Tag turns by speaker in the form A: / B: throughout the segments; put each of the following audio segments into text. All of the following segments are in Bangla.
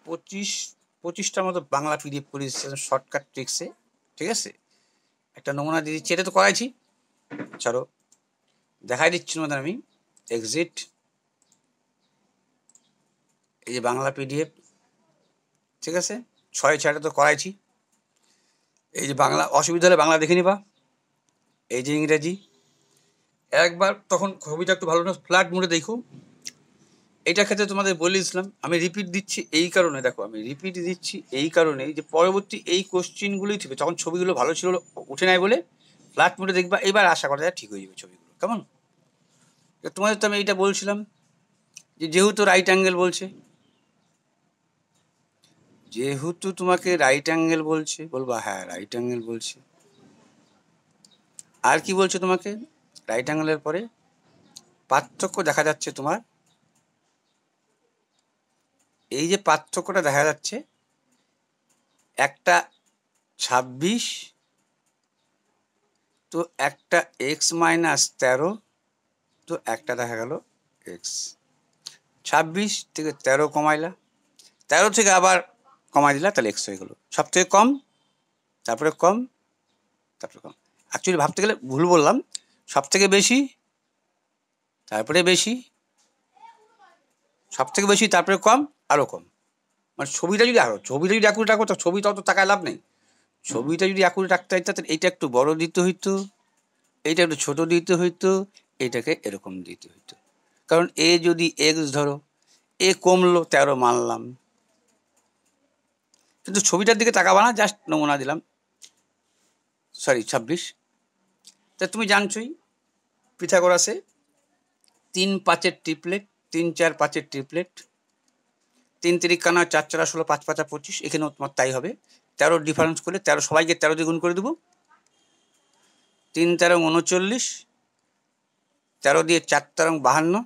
A: 25টার মতো বাংলা পিডিএফ করে দিচ্ছে শর্টকাট ট্রিক্সে, ঠিক আছে? একটা নমুনা দিয়ে দিচ্ছি, এটা তো করাইছি, চলো দেখাই দিচ্ছি তোমাদের আমি। এক্সিট, এই যে বাংলা পিডিএফ, ঠিক আছে, 6/6 তো করাইছি। এই যে বাংলা, অসুবিধা হলে বাংলা দেখে নিবা, এই যে ইংরেজি। একবার তখন ছবিটা একটু ভালো না ফ্ল্যাট মোডে দেখো। এইটার ক্ষেত্রে তোমাদের বলেছিলাম, আমি রিপিট দিচ্ছি এই কারণে, দেখো আমি রিপিট দিচ্ছি এই কারণেই যে পরবর্তী এই কোশ্চিনগুলোই থাকবে, তখন ছবিগুলো ভালো ছিল উঠে নাই বলে ফ্ল্যাট মোডে দেখবা, এবার আশা করা যায় ঠিক হয়ে যাবে ছবিগুলো, কেমন? তোমাদের তো আমি এইটা বলছিলাম যে যেহেতু রাইট অ্যাঙ্গেল বলছে, যেহেতু তোমাকে রাইট অ্যাঙ্গেল বলছে, বলবা হ্যাঁ রাইট অ্যাঙ্গেল বলছে। আর কি বলছে তোমাকে? রাইট অ্যাঙ্গেলের পরে পার্থক্য দেখা যাচ্ছে তোমার, এই যে পার্থক্যটা দেখা যাচ্ছে, একটা 26 তো একটা x-13, তো একটা দেখা গেল x। 26 থেকে 13 কমাইলা, 13 থেকে আবার কমাই দিলা, তাহলে x হয়ে গেল। সব থেকে কম, তারপরে কম, তারপরে কম। অ্যাকচুয়ালি ভাবতে গেলে ভুল বললাম, সব থেকে বেশি, তারপরে বেশি, সব থেকে বেশি, তারপরে কম, আরও কম। মানে ছবিটা যদি অ্যাকুরেট রাখো, তো ছবিটা অত টাকায় লাভ নেই। ছবিটা যদি অ্যাকুরেট রাখতে হইতো, তাহলে এইটা একটু বড় দিতে হইতো, এইটা একটু ছোট দিতে হইতো, এইটাকে এরকম দিতে হইতো। কারণ এ যদি এক্স ধরো, এ কমলো 13 মানলাম, কিন্তু ছবিটার দিকে তাকাবা না, জাস্ট নমুনা দিলাম, সরি 26। তা তুমি জানছোই পিথাগোরাসে 3-5-এর ট্রিপলেট, 3-4-5-এর ট্রিপলেট, 3-3-কানা, 4-4-16, 5-5-25, এখানেও তোমার তাই হবে। 13 ডিফারেন্স করলে 13, সবাইকে 13 দিয়ে গুণ করে দেবো, 3-13 39, 13 দিয়ে 4-13 52,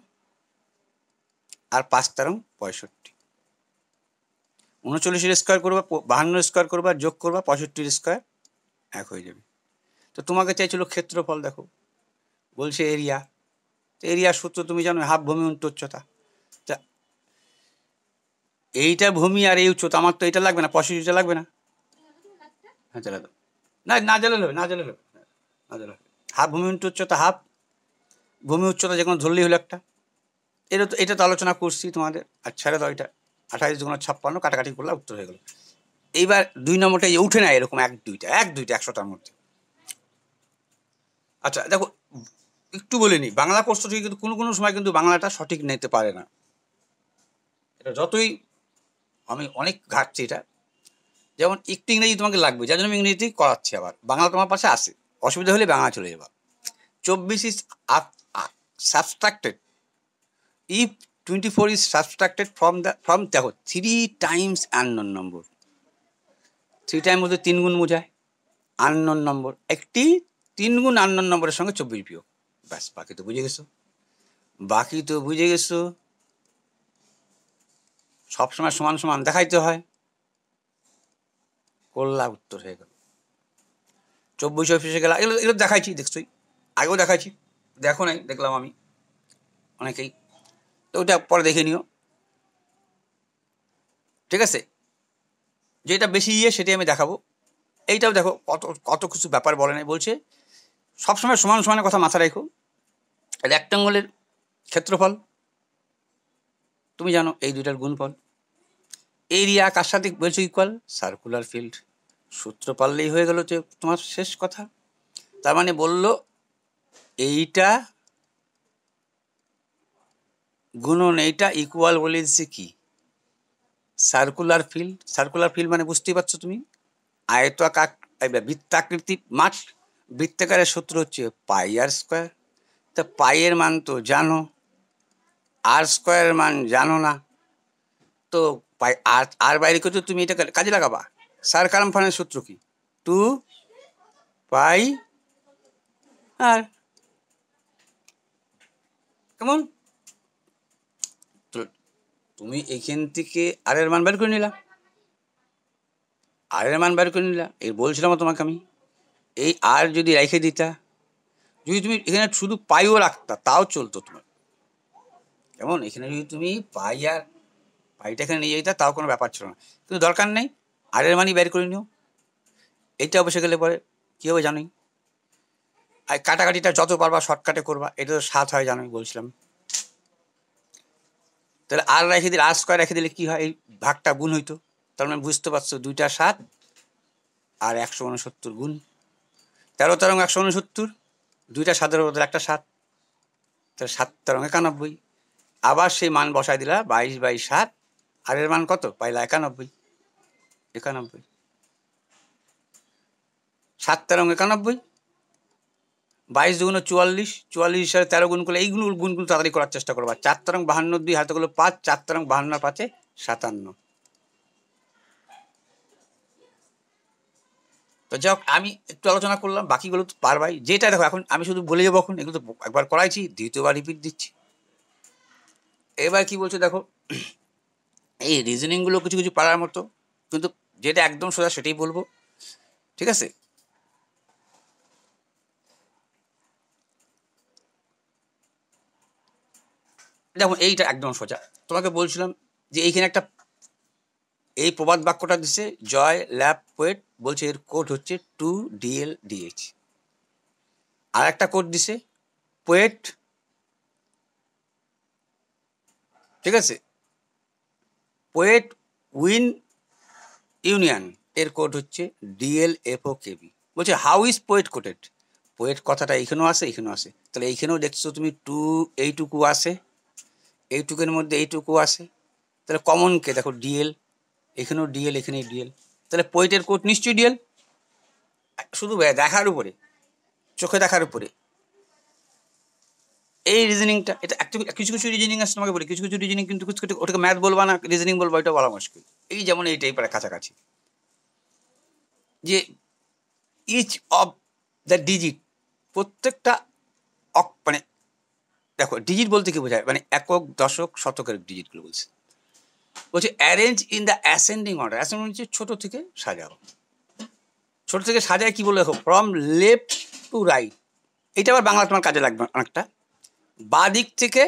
A: আর 5-13 65। 39-এর স্কোয়ার করবা, 52 স্কোয়ার করবা, যোগ করবা, 65-এর স্কোয়ার এক হয়ে যাবে। তো তোমাকে চাইছিল ক্ষেত্রফল, দেখো বলছে এরিয়া, তো এরিয়ার সূত্র তুমি জানো, হাফ ভূমি ইন্টু উচ্চতা। তা এইটা ভূমি আর এই উচ্চতা, আমার তো এটা লাগবে না, 65টা লাগবে না। হ্যাঁ জ্বালা দাও, না না জ্বালালে হবে, না জ্বালালে হবে, না জ্বালালে হবে। হাফ ভূমি ইন্টু উচ্চতা, হাফ ভূমি উচ্চতা যে কোনো ধরলেই হলো একটা। এটা তো আলোচনা করছি তোমাদের, আর ছেড়ে দাও এটা। 28-2-56, কাটাকাটি করলে উত্তর হয়ে গেল। এইবার 2 নম্বরটা উঠে নেয় এরকম 1-2টা 100টার মধ্যে। আচ্ছা দেখো, একটু বলে নিই, বাংলা প্রশ্ন থেকে কিন্তু কোনো কোনো সময় কিন্তু বাংলাটা সঠিক নিতে পারে না। এটা যতই আমি অনেক ঘাটছি এটা, যেমন একটু ইংরেজি তোমাকে লাগবে, যার জন্য আমি ইংরেজিতেই করাচ্ছি, আবার বাংলা তোমার পাশে আসে, অসুবিধা হলে বাংলা চলে যাবা। 24 is সাবস্ট্রাক্টেড if 24 is subtracted from দেখো 3 times unknown number, 3 টাইম বলতে 3 গুণ বোঝায়, আননোন নম্বর, একটি 3 গুণ আননোন নম্বরের সঙ্গে 24 বিয়োগ, ব্যাস, বাকি তো বুঝে গেছো, বাকি তো বুঝে গেছো। সবসময় সমান সমান দেখাইতে হয়, করলা উত্তর হয়ে গেল। 24 অফিসে গেলা, এগুলো দেখাইছি, দেখছোই, আগেও দেখাইছি, দেখো নাই দেখলাম আমি অনেকেই, তো ওটা পরে দেখে নিও, ঠিক আছে? যেটা বেশি সেটাই আমি দেখাবো। এইটাও দেখো কত কত কিছু ব্যাপার বলে নাই, বলছে সবসময় সমান সমানের কথা মাথায় রেখো। রেক্ট্যাঙ্গলের ক্ষেত্রফল তুমি জানো, এই দুইটার গুণফল। এরিয়া কার সাথে বলছে ইকুয়াল? Circular field. সূত্র পারলেই হয়ে গেল যে তোমার শেষ কথা। তার মানে বলল এইটা গুণন এইটা ইকুয়াল বলে দিচ্ছে কি? Circular field. সার্কুলার ফিল্ড মানে বুঝতেই পারছো তুমি, আয়তাকার বৃত্তাকৃতি মাঠ। বৃত্তাকারের সূত্র হচ্ছে পাই আর স্কোয়ার। তা পাইয়ের মান তো জানো, আর স্কোয়ারের মান জানো না, তো পাই আর বাইরে করতে তুমি এটা কাজে লাগাবা। সারকামফারেন্সের সূত্র কি? 2 পাই আর, কেমন? তুমি এখান থেকে আর এর মান বের করে নিলা, আর এর মান বের করে নিলা, এই বলছিলাম তোমাকে আমি, এই আর যদি রেখে দিতা, যদি তুমি এখানে শুধু পাইও রাখতা তাও চলতো তোমার, কেমন? এখানে যদি তুমি পাইটা এখানে নিয়ে যেতে তাও কোনো ব্যাপার ছিল না, কিন্তু দরকার নেই, আর এর মানই বের করে নিও। এইটা বসে গেলে পরে কী হবে জানোই, আর কাটাকাটিটা যত পারবা শর্টকাটে করবা, এটা তো 7 হয় জানোই বলছিলাম। তাহলে আর রেখে দিলে, আর স্কোয়ার রেখে দিলে কী হয়, এই ভাগটা গুণ হইতো, তার মানে বুঝতে পারছো 2টা 7 আর 169 গুণ 13 তেরো 169, 2টা 7-এর বদলে একটা 7, তাহলে 7 তেরো 91। আবার সেই মান বসাই দিলা 22/7, আর এর মান কত পাইলা 91, 7 তেরো 91, 22 দুগুণ 44, 44 হিসাবে 13 গুণ করলে এইগুলো গুণগুলো তাড়াতাড়ি করার চেষ্টা করবা। 4 তেরো 52, 2 হাতে করলো 5, 4 তেরো 52 5 57। তো যাই হোক, আমি একটু আলোচনা করলাম, বাকিগুলো তো পারবাই। যেটা দেখো এখন আমি শুধু বলে যাবো, এখন এগুলো তো একবার করাইছি, দ্বিতীয়বার রিপিট দিচ্ছি। এবার কি বলছো দেখো, এই রিজনিংগুলো কিছু কিছু পারার মতো, কিন্তু যেটা একদম সোজা সেটাই বলবো, ঠিক আছে? যেমন এইটা একদম সোজা, তোমাকে বলছিলাম যে এইখানে একটা এই প্রবাদ বাক্যটা দিচ্ছে, জয় ল্যাব পোয়েট, বলছে এর কোড হচ্ছে 2DLDH। আর একটা কোড দিছে পোয়েট, ঠিক আছে, পোয়েট উইন ইউনিয়ন, এর কোড হচ্ছে DLFOKB। বলছে how is poet quoted, poet কথাটা এইখানেও আসে, এইখানেও আসে, তাহলে এইখানেও দেখছো তুমি 2 এইটুকু আসে, এইটুকুর মধ্যে এইটুকু আসে, তাহলে কমন কে দেখো ডিএল, এখানেও ডিএল, এখানে ডিএল, তাহলে পোয়েটের কোড নিশ্চয়ই ডিএল। শুধু দেখার উপরে, চোখে দেখার উপরে এই রিজনিংটা, এটা কিছু কিছু রিজনিং আছে তোমাকে বলি, কিছু কিছু রিজনিং কিন্তু ওটাকে ম্যাথ বলবা না, রিজনিং বলবা, এটা বলা মুশকিল। এই যেমন এই টাইপের কাছাকাছি, যে ইচ অফ দ্য ডিজিট, প্রত্যেকটা মানে দেখো ডিজিট বলতে কি বোঝায়, মানে একক দশক শতকের ডিজিটগুলো বলছে। বলছে arrange in the ascending order, ascending হচ্ছে ছোট থেকে সাজাও, ছোট থেকে সাজায় কি বলে দেখো, ফ্রম লেফট টু রাইট। এটা আবার বাংলা তোমার কাজে লাগবে অনেকটা, বা দিক থেকে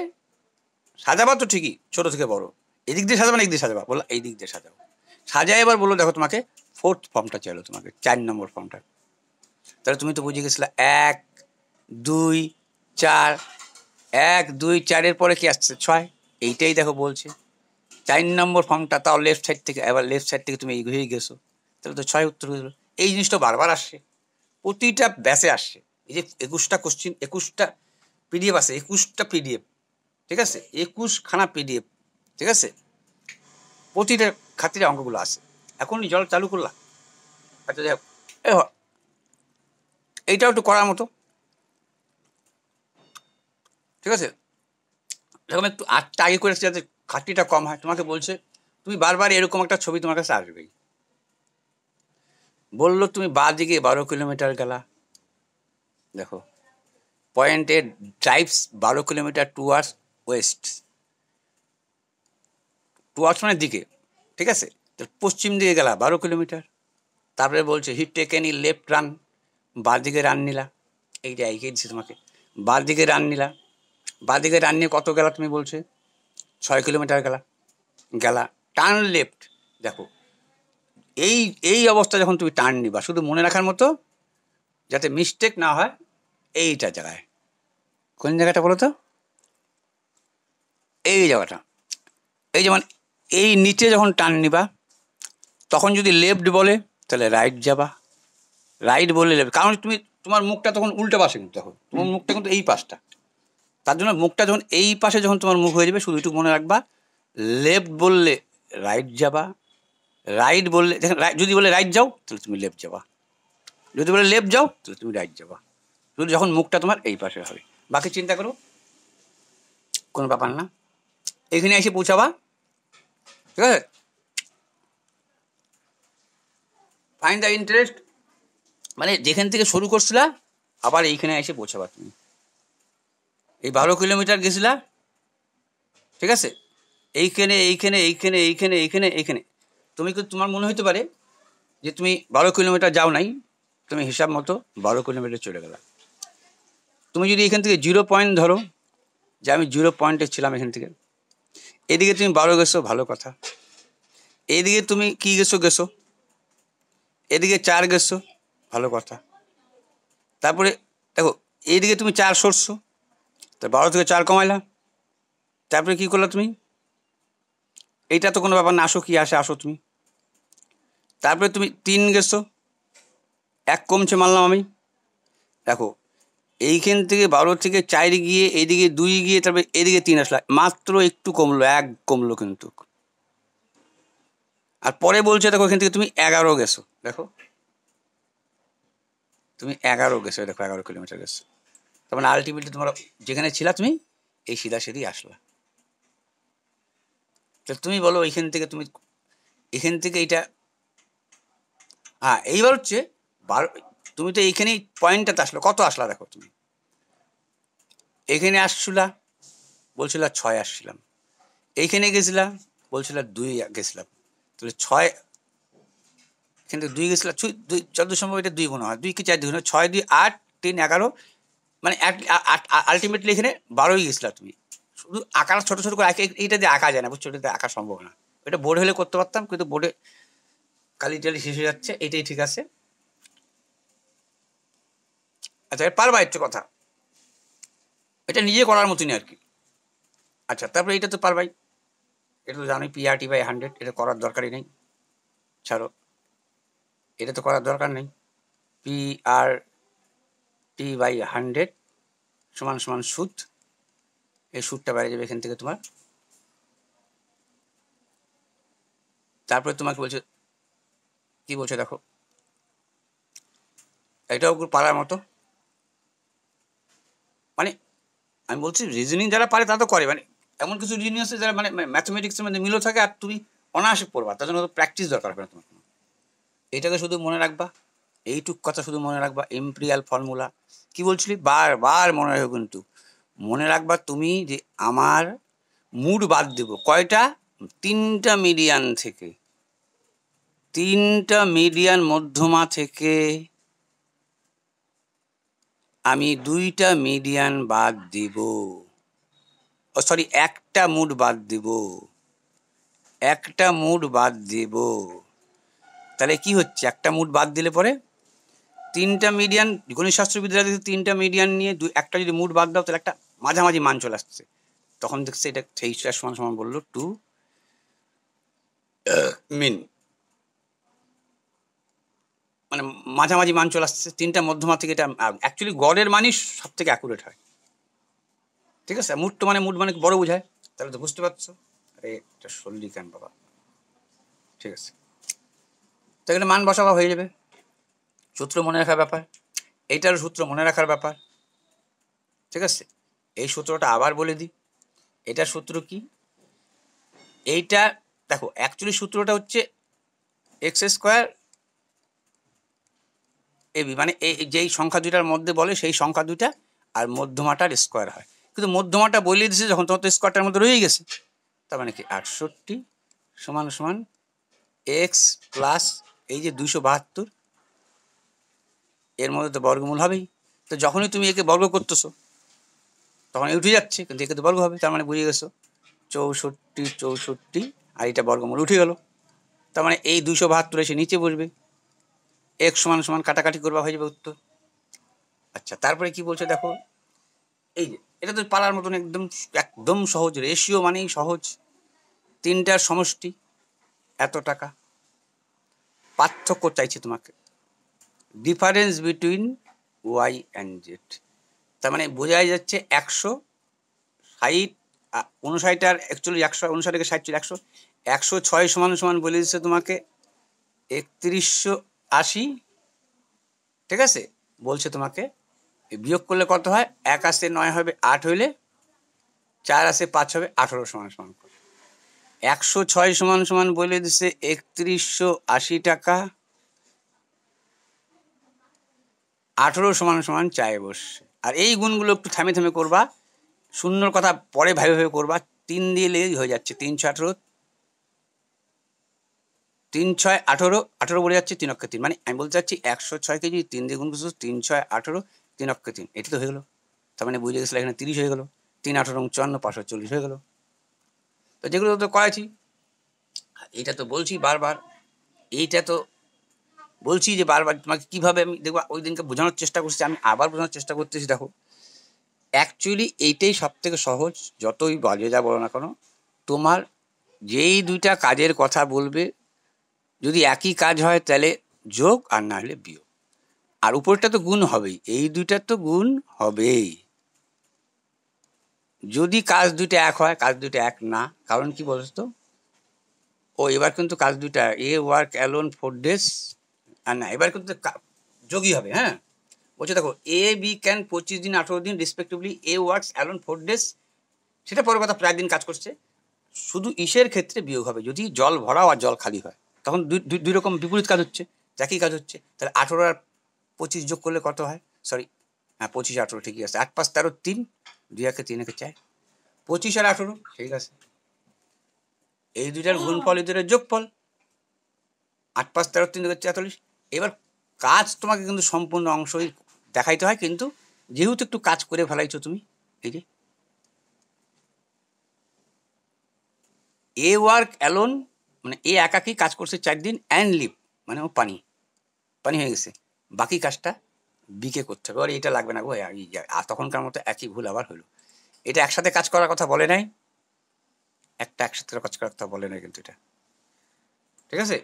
A: সাজাবা তো ঠিকই, ছোট থেকে বড়, এদিক দিয়ে সাজাবা না, এই দিক দিয়ে সাজাবা, বলো এই দিক দিয়ে সাজাও। সাজায় এবার বলো দেখো তোমাকে 4th ফর্মটা চাইলো, তোমাকে 4 নম্বর ফর্মটা, তাহলে তুমি তো বুঝে গেছিলা 1 2 4, 1 2 4 পরে কি আসছে 6, এইটাই দেখো বলছে 4 নম্বর ফর্মটা, তাও লেফট সাইড থেকে, এবার লেফট সাইড থেকে তুমি এগিয়ে গেছো, তাহলে তো 6 উত্তর হয়ে গেল। এই জিনিসটা বারবার আসছে, প্রতিটা ব্যাসে আসছে। এই যে 21টা কোশ্চিন, 21টা পিডিএফ আছে, 21টা পিডিএফ, ঠিক আছে, 21খানা পিডিএফ, ঠিক আছে, প্রতিটা খাতিরে অঙ্কগুলো আসে। এখনই জল চালু করলাম, আচ্ছা যাই হোক, এইটাও একটু করার মতো, ঠিক আছে। এরকম একটু 8টা আগে করে যাতে খাটনিটা কম হয়। তোমাকে বলছে তুমি বারবার এরকম একটা ছবি তোমার কাছে আসবেই, বললো তুমি বা দিকে 12 কিলোমিটার গেলা, দেখো পয়েন্টে drives 12 kilometre towards West, towards মানে দিকে, ঠিক আছে, তো পশ্চিম দিকে গেলা 12 কিলোমিটার, তারপরে বলছে হিট টেকেন ই লেফট রান, বা দিকে রান নিলা, এইটা এগিয়ে দিচ্ছে তোমাকে, বা দিকে রান নিলা, বা দিকে রান নিয়ে কত গেলা তুমি বলছে 6 কিলোমিটার গেলা, টার্ন লেফট, দেখো এই এই অবস্থা যখন তুমি টার্ন নিবা, শুধু মনে রাখার মতো যাতে মিস্টেক না হয়, এইটা জায়গায়, কোন জায়গাটা বলো তো, এই জায়গাটা, এই যেমন এই নিচে যখন টার্ন নিবা, তখন যদি লেফট বলে তাহলে রাইট যাবা, রাইট বললে লেফট, কারণ তুমি তোমার মুখটা তখন উল্টো পাশে, কিন্তু তখন তোমার মুখটা কিন্তু এই পাশটা, তার জন্য মুখটা যখন এই পাশে যখন তোমার মুখ হয়ে যাবে, শুধু একটু মনে রাখবা লেফট বললে রাইট যাবা, রাইট বললে দেখেন, যদি বলে রাইট যাও তাহলে তুমি লেফট যাবা, যদি বলে লেফট যাও তাহলে তুমি রাইট যাবা, শুধু যখন মুখটা তোমার এই পাশে হবে, বাকি চিন্তা করো কোনো ব্যাপার না, এখানে এসে পৌঁছাবা, ঠিক আছে। ফাইন্ড দ্য ইন্টারেস্ট, মানে যেখান থেকে শুরু করছিলা আবার এইখানে এসে পৌঁছাবা তুমি, এই 12 কিলোমিটার গেছিলা, ঠিক আছে, এইখানে এইখানে এইখানে এইখানে এইখানে এইখানে, তুমি তোমার মনে হতে পারে যে তুমি 12 কিলোমিটার যাও নাই, তুমি হিসাব মতো 12 কিলোমিটার চলে গেলা। তুমি যদি এখান থেকে 0 পয়েন্ট ধরো, যে আমি 0 পয়েন্টে ছিলাম এখান থেকে, এদিকে তুমি 12 গেছো, ভালো কথা। এইদিকে তুমি কি গেছো, এদিকে 4 গেছো, ভালো কথা। তারপরে দেখো এইদিকে তুমি 4 সরছো, তা 12 থেকে 4 কমাইলা। তারপরে কি করলা তুমি, এইটা তো কোনো ব্যাপার না, আসো কি আসো তুমি। তারপরে তুমি 3 গেছো, 1 কমছে মানলাম আমি। দেখো এইখান থেকে 12 থেকে 4 গিয়ে এইদিকে 2 গিয়ে তারপরে এদিকে 3 আসলা, মাত্র একটু কমলো, 1 কমলো কিন্তু। আর পরে বলছে দেখো এখান থেকে তুমি 11 গেছো, দেখো তুমি 11 গেছো, দেখো 11 কিলোমিটার গেছো। তার মানে আলটিমেটলি তোমার যেখানে ছিলা তুমি এই সিধাসিধি আসলা। তো তুমি বলো এইখান থেকে তুমি এখান থেকে এইটা, হ্যাঁ এইবার হচ্ছে 12, তুমি তো এইখানেই পয়েন্টটাতে আসলো, কত আসলা দেখো তুমি এখানে আসছিলা, বলছিলা 6 আসছিলাম, এইখানে গেছিলা বলছিলা 2 গেছিলাম, তাহলে 6 এখান থেকে 2 গেছিলা, 2 যত সম্ভব এটা 2 মনে হয়, 2 কি 4 2 6 2 8 3 11, মানে আলটিমেটলি এখানে 12ই গেছিলা তুমি। শুধু আঁকার ছোট ছোট করে এইটা দিয়ে আঁকা যায় না, বুঝছো, এটা আঁকা সম্ভব না। এটা বোর্ডে হলে করতে পারতাম, কিন্তু বোর্ডে কালি টালি শেষ হয়ে যাচ্ছে, এটাই ঠিক আছে। আচ্ছা পারবা একটু কথা, এটা নিজে করার মতনই আর কি। আচ্ছা তারপরে এটা তো পারবাই, এটা তো জানোই PRT/100, এটা করার দরকারই নেই, ছাড়ো, এটা তো করার দরকার নেই। PRT/100 সমান সমান সুদ, এই সুদটা বাইরে যাবে এখান থেকে তোমার। তারপরে তোমাকে বলছে কি বলছে দেখো, এটাও পারার মতো, মানে আমি বলছি রিজনিং যারা পারে তারা তো করে, মানে এমন কিছু রিজনিং আছে যারা মানে ম্যাথমেটিক্সের মধ্যে মিলও থাকে, আর তুমি অনায়াসে পড়বা, তার জন্য প্র্যাকটিস দরকার হবে না তোমার। এইটাকে শুধু মনে রাখবা, এইটুক কথা শুধু মনে রাখবা, ইম্পেরিয়াল ফর্মুলা। কি বলছিলি, বারবার মনে রাখো, কিন্তু মনে রাখবা তুমি যে আমার মুড বাদ দেব কয়টা, 3টা মিডিয়ান থেকে, 3টা মিডিয়ান মধ্যমা থেকে আমি 2টা মিডিয়ান বাদ দিব, ও সরি, একটা মুড বাদ দিব, একটা মুড বাদ দিব। তাহলে কি হচ্ছে, একটা মুড বাদ দিলে পরে 3টা মিডিয়ান, গণিত শাস্ত্রবিদ্যালয় 3টা মিডিয়ান নিয়ে একটা যদি মুড বাদ দাও, তাহলে একটা মাঝামাঝি মান চলে আসছে। তখন দেখছে এটা সেইটা সমান সমান বললো 2 মিন, মানে মাঝামাঝি মান চলে আসছে 3টা মধ্যমা থেকে। এটা অ্যাকচুয়ালি গড়ের মানই সব থেকে অ্যাকুরেট হয়, ঠিক আছে। মুড মানে বড় বোঝায়, তাহলে তো বুঝতে পারছো। আরে এটা সল্লি কেন বাবা, ঠিক আছে, তো এখানে মান বসাবা হয়ে যাবে। সূত্র মনে রাখার ব্যাপার, এইটার সূত্র মনে রাখার ব্যাপার, ঠিক আছে। এই সূত্রটা আবার বলে দিই, এটার সূত্র কি, এইটা দেখো অ্যাকচুয়ালি সূত্রটা হচ্ছে x² AB, মানে এই যেই সংখ্যা দুইটার মধ্যে বলে সেই সংখ্যা দুইটা আর মধ্যমাটার স্কোয়ার হয়, কিন্তু মধ্যমাটা বলে দিয়েছে যখন, তোমার তো স্কোয়ারটার মধ্যে রয়ে গেছে। তার মানে কি 68 সমান সমান x প্লাস এই যে 272, এর মধ্যে তো বর্গমূল হবেই। তো যখনই তুমি একে বর্গ করতেছো তখন উঠে যাচ্ছে, কিন্তু একে তো বর্গ হবে, তার মানে বুঝে গেছো 64 আর এটা বর্গমূল উঠে গেল। তার মানে এই 272 এসে নিচে বসবে, x সমান সমান কাটাকাটি করবা, হয়ে যাবে উত্তর। আচ্ছা তারপরে কি বলছে দেখো, এই যে এটা তো পালার মতন একদম একদম সহজ, রেশিও মানেই সহজ, 3টার সমষ্টি এত টাকা। পার্থক্য চাইছে তোমাকে, difference between y and z, তার মানে বোঝাই যাচ্ছে 160 59 আর অ্যাকচুয়ালি 159 থেকে 60 100, 106 সমান সমান বলে দিচ্ছে তোমাকে 3180, ঠিক আছে। বলছে তোমাকে বিয়োগ করলে কত হয়, 1 আসে 9 হবে 8 হইলে, 4 আসে 5 হবে 18 সমান সমান। 106 সমান সমান বলে দিচ্ছে 3180 টাকা, 18 সমান সমান চায় বসছে। আর এই গুণগুলো একটু থামে থামে করবা, শূন্যর কথা পরে ভাবে ভাবে করবা। 3 দিলে হয়ে যাচ্ছে 3 6 18, 3 6 18, 18 বলে যাচ্ছে 3 অক্ষে 3, মানে আমি বলতে চাচ্ছি 106 কেজি 3 দিয়ে গুণ করছো, 3 6 18, 3 অক্ষে 3, এটি তো হয়ে গেলো। তার মানে বুঝে গেছিল এখানে 30 হয়ে গেল, 3 18 54 540 হয়ে গেল। তো যেগুলো তো করাইছি, এইটা তো বলছি বারবার, এইটা তো বলছি যে বারবার তোমাকে কীভাবে আমি দেখবো, ওই দিনকে বোঝানোর চেষ্টা করছি, আমি আবার বোঝানোর চেষ্টা করতেছি। দেখো অ্যাকচুয়ালি এইটাই সব থেকে সহজ, যতই বাজে যা বলো না কেন, তোমার যেই দুইটা কাজের কথা বলবে, যদি একই কাজ হয় তাহলে যোগ, আর না হলে বিয়োগ। আর উপরটা তো গুণ হবেই, এই দুইটার তো গুণ হবেই। যদি কাজ দুইটা এক হয়, কাজ দুইটা এক না, কারণ কি বলতো তো, ও এবার কিন্তু কাজ দুইটা, এ ওয়ার্ক অ্যালোন 4 days, আর না এবার কিন্তু যোগই হবে। হ্যাঁ বলছে দেখো, এ বি ক্যান 25 দিন 18 দিন রেসপেক্টিভলি, এ ওয়ার্কস অ্যালোন 4 days, সেটা পরের কথা, প্রায় দিন কাজ করছে। শুধু ইসের ক্ষেত্রে বিয়োগ হবে, যদি জল ভরাও আর জল খালি হয়, তখন দুই রকম বিপরীত কাজ হচ্ছে, একই কাজ হচ্ছে। তাহলে 18 আর 25 যোগ করলে কত হয়, সরি হ্যাঁ 25 18 ঠিকই আছে, 8 5 13 3, 2 একে 3 একে 4, 25 আর 18 ঠিক আছে। এই দুইটার গুণফল, এই দুইটার যোগফল, 8 5 13 3 2 43। এবার কাজ তোমাকে কিন্তু সম্পূর্ণ অংশই দেখাইতে হয়, কিন্তু যেহেতু একটু কাজ করে ফেলাইছো তুমি, এই যে এ ওয়ার্ক অ্যালোন মানে এ একাকি কাজ করছে 4 দিন, অ্যান্ড লিভ মানে ও পানি পানি হয়ে গেছে, বাকি কাজটা বিকে করতে হবে। আর এটা লাগবে না গো, আর তখনকার মতো একই ভুল আবার হলো। এটা একসাথে কাজ করার কথা বলে নাই, একসাথে কাজ করার কথা বলে নাই কিন্তু এটা, ঠিক আছে।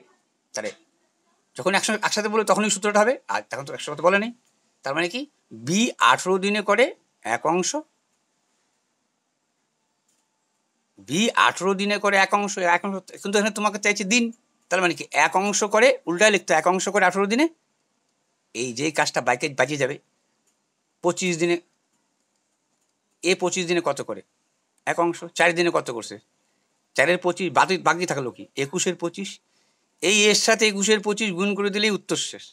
A: তাহলে যখন একসাথে বলে তখনই সূত্রটা হবে, আর তখন তো একসাথে বলে নেই। তার মানে কি, বি 18 দিনে করে এক অংশ, বি 18 দিনে করে এক অংশ, কিন্তু এখানে তোমাকে চাইছে দিন। তার মানে কি, এক অংশ করে, উল্টায় লিখতে, এক অংশ করে 18 দিনে, এই যে কাজটা বাইকে বাজিয়ে যাবে 25 দিনে। এ 25 দিনে কত করে এক অংশ, 4 দিনে কত করছে, 4 এর 25, বাকি থাকলো কি 21 এর 25, এই এর সাথে 21 এর 25 গুণ করে দিলেই উত্তর শেষ।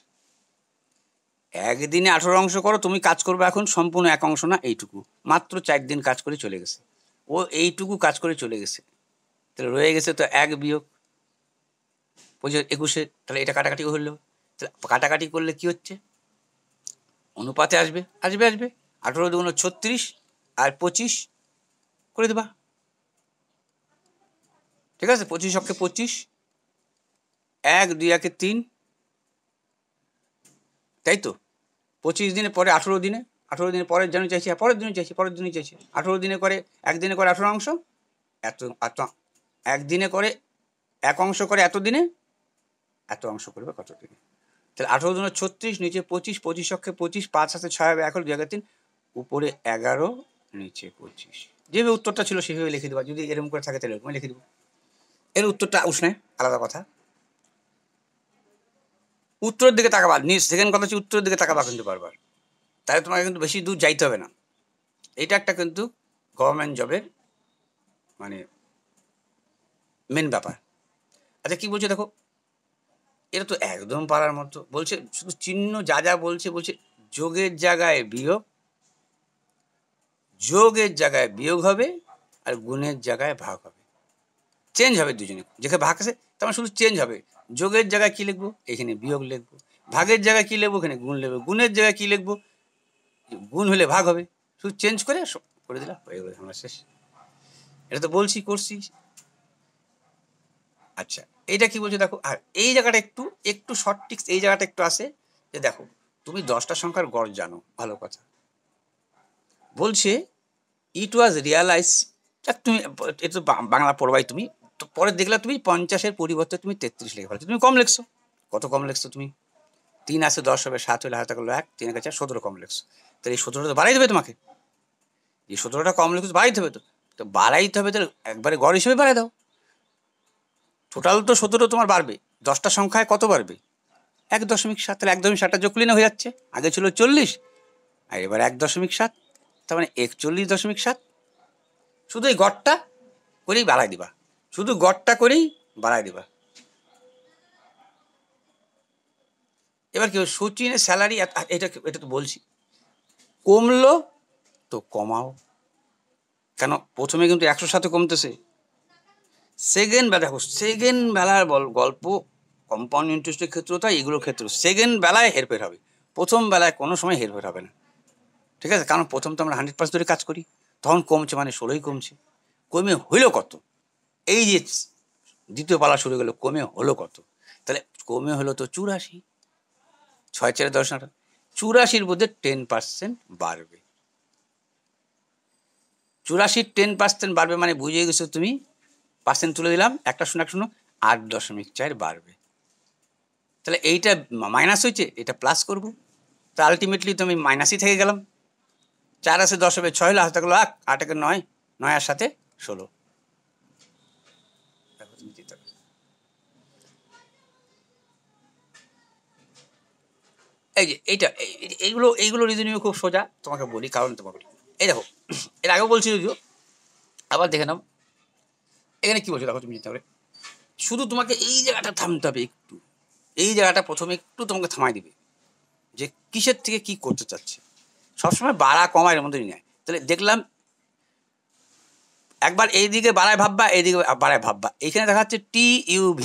A: একদিনে 18 অংশ করো, তুমি কাজ করবে এখন সম্পূর্ণ এক অংশ না, এইটুকু মাত্র 4 দিন কাজ করে চলে গেছে, ও এইটুকু কাজ করে চলে গেছে। তাহলে রয়ে গেছে তো 1 বিয়োগ 21, তাহলে এটা কাটাকাটি হলো। তাহলে কাটাকাটি করলে কি হচ্ছে, অনুপাতে আসবে আসবে আসবে, 18 2 36 আর 25 করে দেবা, ঠিক আছে। 25 অক্ষে 25, 1 2 1 3, তাই তো। 25 দিনে পরে 18 দিনে, 18 দিনে পরের জন্য চাইছি, পরের দিনই চাইছি, পরের দিনই চাইছি। 18 দিনে করে, একদিনে করে 18 অংশ, এত এত একদিনে করে এক অংশ করে এত দিনে, এত অংশ করবে কত দিনে। তাহলে 18 2 36, নিচে 25, 25 অক্ষে 25, 5 আছে 6 হবে 1 হল 2 1 3, উপরে 11, নিচে 25। যেভাবে উত্তরটা ছিল সেভাবে লিখে দেবা, যদি এরকম করে থাকে তাহলে এরকম লিখে দেবো। এর উত্তরটা উষ্ণে আলাদা কথা, উত্তরের দিকে তাকাবা, সেকেন্ড কথা হচ্ছে উত্তরের দিকে তাকাবা কিন্তু বারবার, তাহলে তোমাকে কিন্তু বেশি দূর যাইতে হবে না। এটা একটা কিন্তু গভর্নমেন্ট জবের মানে মেন ব্যাপার। আচ্ছা কি বলছে দেখো, এটা তো একদম পারার মতো বলছে, শুধু চিহ্ন যা যা বলছে, বলছে যোগের জায়গায় বিয়োগ, যোগের জায়গায় বিয়োগ হবে, আর গুণের জায়গায় ভাগ হবে, চেঞ্জ হবে দুজনে, যেখানে ভাগ আছে তেমন শুধু চেঞ্জ হবে। যোগের জায়গায় কী লিখবো, এখানে বিয়োগ লিখবো, ভাগের জায়গায় কী লিখবো, এখানে গুণ লিখবো, গুণের জায়গায় কী লিখবো, গুণ হলে ভাগ হবে, শুধু চেঞ্জ করে করে দিলাম, হয়ে গেল আমার শেষ। এটা তো বলছি করছি। আচ্ছা এইটা কি বলছে দেখো, আর এই জায়গাটা একটু একটু শর্ট টিক্স, এই জায়গাটা একটু আসে যে দেখো, তুমি 10টা সংখ্যার গড় জানো, ভালো কথা। বলছে ইট ওয়াজ রিয়ালাইজ, তুমি এটা তো বাংলা পড়বাই তুমি, তো পরে দেখলে তুমি 50-এর পরিবর্তে তুমি 33 লিখে ফেলছো, তুমি কম লিখছো। কত কম লিখছো তুমি, 3 আসে 10 হবে, 7 হলে হাতে করলো 1, 3 4 17 কম লিখছো। তাহলে এই 17টা তো বাড়াই দেবে তোমাকে, এই 17টা কম লিখছো বাড়াইতে হবে, তো বাড়াইতে হবে, তাহলে একবারে গড় হিসেবে বাড়াই দাও। টোটাল তো 17 তোমার বাড়বে, 10টা সংখ্যায় কত বাড়বে 1.7, তাহলে 1.7টা যোগ করলে না হয়ে যাচ্ছে, আগে ছিল 40 আর এবার 1.7, তার মানে 41.7। শুধু এই গড়টা করেই বাড়াই দিবা, শুধু গড়টা করেই বাড়াই দিবা। এবার কি সচিনের স্যালারি, এটা এটা তো বলছি, কমলো তো কমাও, কেন প্রথমে কিন্তু 100 সাথে কমতেছে, সেকেন্ড বেলা দেখো, সেকেন্ড বেলার গল্প কম্পাউন্ড ইন্টারেস্টের ক্ষেত্রেও তাই, এগুলোর ক্ষেত্রেও সেকেন্ড বেলায় হেরফের হবে, প্রথম বেলায় কোনো সময় হেরফের হবে না, ঠিক আছে। কারণ প্রথম তো আমরা 100% ধরে কাজ করি, তখন কমছে মানে 16ই কমছে, কমে হইল কত, এই যে দ্বিতীয় পালা শুরু গেল, কমে হলো কত? তাহলে কমে হলো তো 84। 6 4 10 না, 84-র মধ্যে 10% বাড়বে। 84 10% বাড়বে মানে বুঝে গেছো তুমি, পার্সেন্ট তুলে দিলাম, একটা শূন্য 8.4 বাড়বে। তাহলে এইটা মাইনাস হয়েছে, এটা প্লাস করবো, তা আলটিমেটলি তো আমি মাইনাসই থেকে গেলাম। 4 আসে 10 হবে 6 হলো, হাতে গেলো 8, 8 একে 9, 9 আর 7 16। এই যে এইটা, এইগুলো রিজনিং খুব সোজা, তোমাকে বলি কারণ তোমাকে এই দেখো, এর আগেও বলছি যদিও, আবার দেখে নাও এখানে কি বলছো। দেখো তুমি চিন্তা করে, শুধু তোমাকে এই জায়গাটা থামতে হবে একটু, এই জায়গাটা প্রথমে একটু তোমাকে থামাই দিবে যে কিসের থেকে কি করতে চাচ্ছে। সবসময় বাড়া কমা এর মধ্যেই নেয়। তাহলে দেখলাম একবার এইদিকে বাড়ায় ভাববা, এইদিকে বাড়ায় ভাববা, এখানে দেখা যাচ্ছে TUV,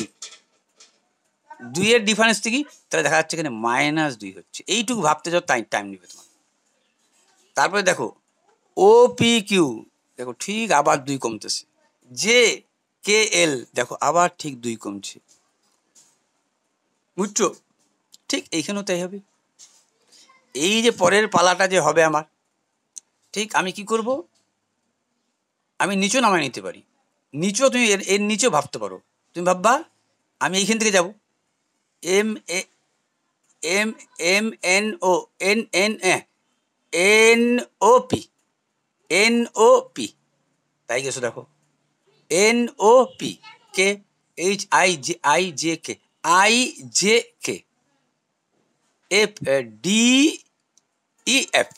A: 2-এর ডিফারেন্স থেকে, তাহলে দেখা যাচ্ছে এখানে -2 হচ্ছে। এইটুকু ভাবতে যাও, তাই টাইম নেবে তোমার। তারপরে দেখো OPQ, দেখো ঠিক আবার 2 কমতেছে। JKL দেখো আবার ঠিক 2 কমছে, বুঝছো? ঠিক এইখানেও তাই হবে। এই যে পরের পালাটা যে হবে আমার, ঠিক আমি কি করব, আমি নিচেও নামায় নিতে পারি, নিচেও তুমি এর নিচেও ভাবতে পারো। তুমি ভাববা আমি এইখান থেকে যাব, M M M N O N N N O P, N O P, তাই গেছো দেখো, N O P, K HIJK, IJK, F DEF।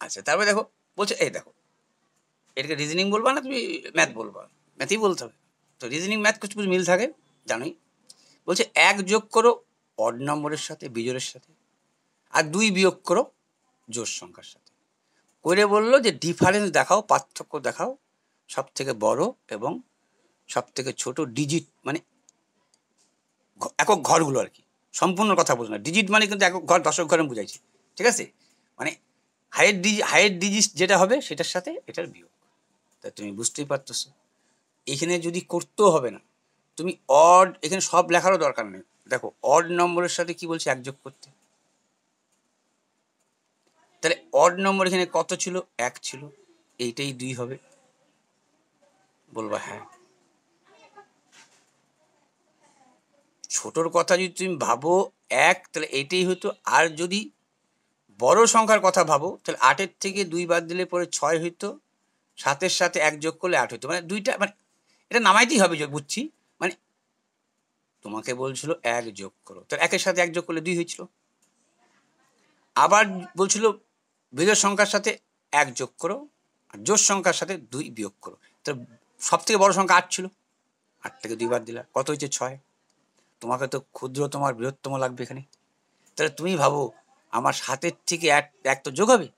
A: আচ্ছা তারপরে দেখো বলছে, এই দেখো এটাকে রিজনিং বলবা না তুমি ম্যাথ বলবা, ম্যাথই বলতে হবে। তো রিজনিং ম্যাথ কিছু কিছু মিল থাকে জানোই। বলছে 1 যোগ করো অড নম্বরের সাথে বিজোড়ের সাথে, আর 2 বিয়োগ করো জোড় সংখ্যার সাথে। করে বললো যে ডিফারেন্স দেখাও, পার্থক্য দেখাও সব থেকে বড় এবং সব থেকে ছোট ডিজিট, মানে একক ঘরগুলো আর কি। সম্পূর্ণ কথা বলছো না, ডিজিট মানে কিন্তু একক ঘর দশক ঘরে বুঝাইছি, ঠিক আছে? মানে হাইয়ের ডিজিট যেটা হবে সেটার সাথে এটার বিয়োগ। তা তুমি বুঝতেই পারতেছো এখানে যদি করতেও হবে না, তুমি অড, এখানে সব লেখারও দরকার নেই। দেখো অড নম্বরের সাথে কি বলছে, 1 যোগ করতে। তাহলে অড নম্বর এখানে কত ছিল, 1 ছিল, এইটাই 2 হবে। বলবা হ্যাঁ। ছোটর কথা যদি তুমি ভাবো 1, তাহলে এইটাই হতো। আর যদি বড় সংখ্যার কথা ভাবো, তাহলে 8-এর থেকে 2 বাদ দিলে পরে 6 হইতো, 7-এর সাথে 1 যোগ করলে 8 হইতো, মানে 2টা, মানে এটা নামাইতেই হবে, বুঝছি। মানে তোমাকে বলছিল 1 যোগ করো, তাহলে 1-এর সাথে 1 যোগ করলে 2 হয়েছিল। আবার বলছিল বিজোড় সংখ্যার সাথে 1 যোগ করো, আর জোড় সংখ্যার সাথে 2 বিয়োগ করো। তাহলে সব থেকে বড় সংখ্যা 8 ছিল, 8 থেকে 2 বাদ দিলা, কত হয়েছে 6। তোমাকে তো ক্ষুদ্রতম আর বৃহত্তম লাগবে এখানে। তাহলে তুমি ভাবো আমার 7-এর থেকে 1 তো যোগ হবে,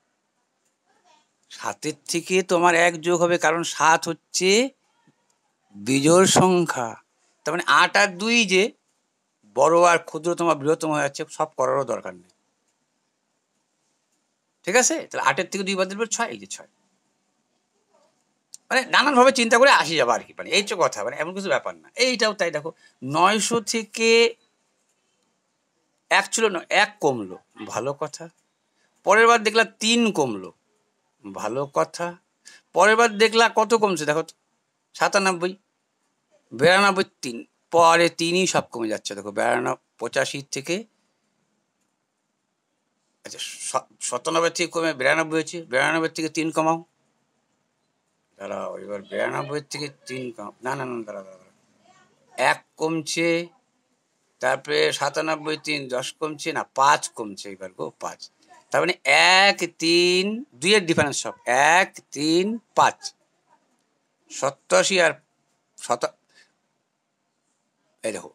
A: 7-এর থেকে তোমার 1 যোগ হবে, কারণ 7 হচ্ছে বিজোড় সংখ্যা। তার মানে 8 আর 2 যে বড় আর ক্ষুদ্রতম বৃহত্তম হয়ে যাচ্ছে, সব করারও দরকার নেই, ঠিক আছে? তাহলে 8-এর থেকে 2 বাদ দিলে 6, এই যে 6। মানে নানানভাবে চিন্তা করে আসি যাবো আর কি, মানে এই তো কথা, মানে এমন কিছু ব্যাপার না। এইটাও তাই, দেখো 900 থেকে 1 ছিল না, 1 কমলো, ভালো কথা। পরের বার দেখলা 3 কমলো, ভালো কথা। পরের বার দেখলা কত কমছে, দেখো তো 97, 92, 3, পরে 3ই সব কমে যাচ্ছে। দেখো 92, 85 থেকে, আচ্ছা 97 থেকে কমে 92 হয়েছে, 92 থেকে 3 কমাও, দাঁড়াও এবার 92 থেকে 3 কম, না না না দাঁড়া দাঁড়া, 1 কমছে, তারপরে 97, 3, 10 কমছে না, 5 কমছে এবার গো, 5। তার মানে 1, 3, 2-এর ডিফারেন্স সব 1, 3, 5, 87 আর এই দেখো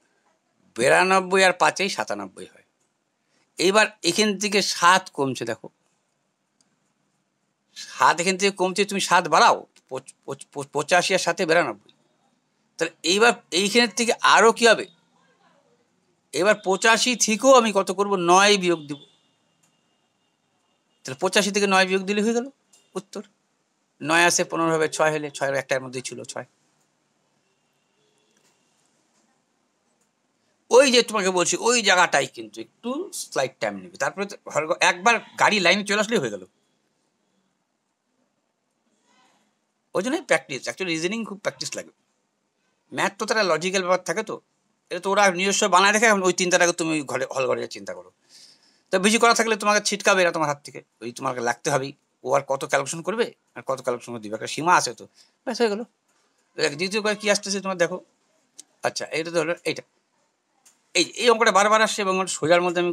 A: 92 আর 5-এই 97 হয়। এইবার এখান থেকে 7 কমছে, দেখো 7 এখান থেকে কমছে, তুমি 7 বাড়াও, 85 আর 7-এ 92। তাহলে এইবার এইখানের থেকে আরো কি হবে, এবার 85 থেকেও আমি কত করব, 9 বিয়োগ দিব। তাহলে 85 থেকে 9 বিয়োগ দিলে হয়ে গেল। উত্তর 9 আসে 15 হবে 6 হলে 6-এর একটার মধ্যেই ছিল 6। ওই যে তোমাকে বলছি ওই জায়গাটাই কিন্তু একটু স্লাইড টাইম নেবে, তারপরে একবার গাড়ি লাইনে চলে আসলেই হয়ে গেল। ওই জন্যই প্র্যাকটিস, অ্যাকচুয়ালি রিজনিং খুব প্র্যাকটিস লাগে। ম্যাথ তো তারা লজিক্যাল ব্যাপার থাকে, তো এটা তো ওরা নিজস্ব বানায় রেখে, এখন ওই চিন্তাটাকে তুমি হল ঘরে চিন্তা করো। তো বেশি করা থাকলে তোমাকে ছিটকাবে না তোমার হাত থেকে, ওই তোমাকে লাগতে হবেই। ও আর কত ক্যালকুলেশন করবে আর কত ক্যালকুলেশন দিবে, একটা সীমা আছে তো, ব্যাস হয়ে গেল। দ্বিতীয় করে কি আসতেছে তোমার দেখো। আচ্ছা এইটা তো হলো এইটা, এই অঙ্কটা বারবার আসছে এবং সোজার মধ্যে আমি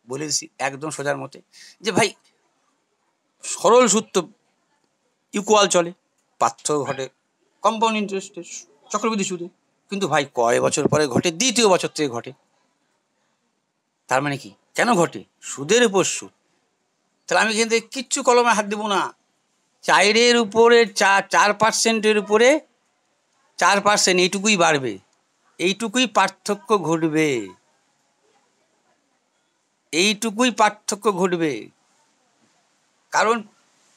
A: বলে দিচ্ছি একদম সোজার মধ্যে যে ভাই সরল সূত্র ইকুয়াল চলে, পার্থক্য ঘটে কম্পাউন্ড ইন্টারেস্টের চক্রবৃদ্ধি সুদে, কিন্তু ভাই কয় বছর পরে ঘটে? দ্বিতীয় বছর থেকে ঘটে। তার মানে কি, কেন ঘটে? সুদের উপর সুদ। তাহলে আমি কিন্তু কিচ্ছু কলমে হাত দেবো না, 4-এর উপরে 4% উপরে 4%, এইটুকুই বাড়বে, এইটুকুই পার্থক্য ঘটবে, এইটুকুই পার্থক্য ঘটবে। কারণ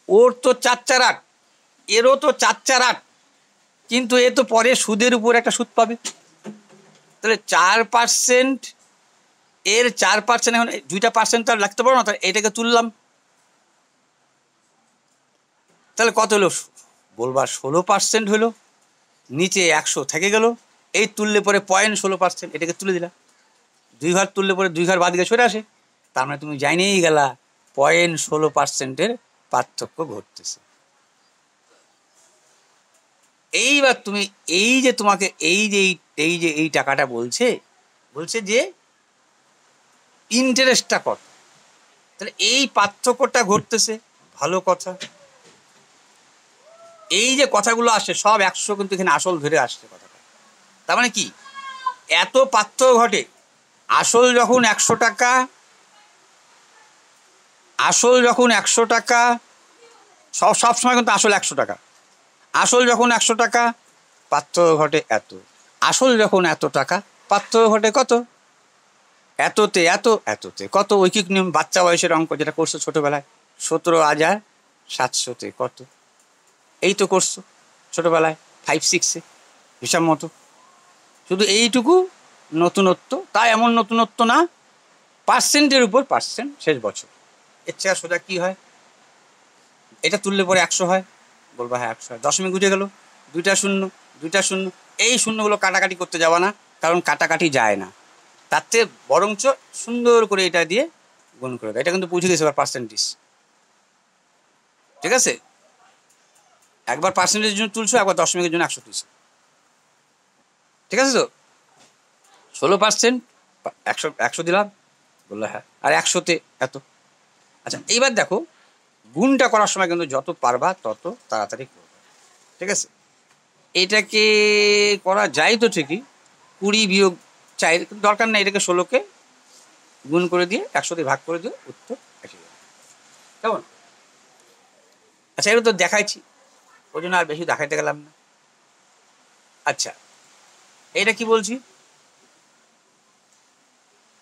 A: ওর তো 4-4-8, এরও তো 4-4-8, কিন্তু এ তো পরে সুদের উপর একটা সুদ পাবে। তাহলে 4%, এর 4%, এখন 2% তো আর লাগতে পারো না, তাহলে এটাকে তুললাম, তাহলে কত হলো বলবার 16% হলো, নিচে 100 থেকে গেল, এই তুললে পরে 0.16%, এটাকে তুলে দিলা, 2 ঘর তুললে পরে 2 ঘর বাদ দিকে সরে আসে, তার মানে তুমি জানিয়েই গেলা 0.16%-এর পার্থক্য ঘটতেছে। এইবার তুমি এই যে তোমাকে এই টাকাটা বলছে যে ইন্টারেস্টটা কত, তাহলে এই পার্থক্যটা ঘটতেছে, ভালো কথা। এই যে কথাগুলো আসছে সব 100 কিন্তু এখানে আসল ধরে আসছে কথাটা, তার মানে কি এত পার্থক্য ঘটে। আসল যখন 100 টাকা, আসল যখন 100 টাকা, সবসময় কিন্তু আসল 100 টাকা, আসল যখন 100 টাকা পার্থক্য ঘটে এত, আসল যখন এত টাকা পার্থক্য ঘটে কত, এততে এত, এততে কত। ঐকিক নিয়ম বাচ্চা বয়সের অঙ্ক যেটা করছো ছোটবেলায়, 17,700-তে কত, এই তো করছো ছোটবেলায় 5-6-এ হিসাব মতো। শুধু এইটুকু নতুনত্ব, তাই এমন নতুনত্ব না, পার্সেন্টের উপর পার্সেন্ট শেষ বছর। এর চেয়ে সোজা কি হয়? এটা তুললে পরে 100 হয়, বলবা হ্যাঁ 100 হয়, দশমিক বুঝে গেল, 2টা শূন্য 2টা শূন্য, এই শূন্যগুলো কাটাকাটি করতে যাওয়া না, কারণ কাটাকাটি যায় না, তার থেকে বরঞ্চ সুন্দর করে এটা দিয়ে গুণ করে দেয়। এটা কিন্তু বুঝে গেছে এবার পার্সেন্টেজ, ঠিক আছে? একবার পার্সেন্টেজের জন্য তুলছো, একবার দশমিকের জন্য 100 তুলছো, ঠিক আছে তো? 16%, 100 দিলাম, বললো হ্যাঁ, আর 100-তে এত। আচ্ছা এইবার দেখো, গুণটা করার সময় কিন্তু যত পারবা তত তাড়াতাড়ি করবে, ঠিক আছে? এটাকে করা যায় তো ঠিকই, 20 বিয়োগ 4, দরকার নেই, এটাকে 16-কে গুণ করে দিয়ে 100 দিয়ে ভাগ করে দিয়ে উত্তর এসে যাবে, কেমন? আচ্ছা এটা তো দেখাইছি, ওই জন্য আর বেশি দেখাইতে গেলাম না। আচ্ছা এটা কি বলছি,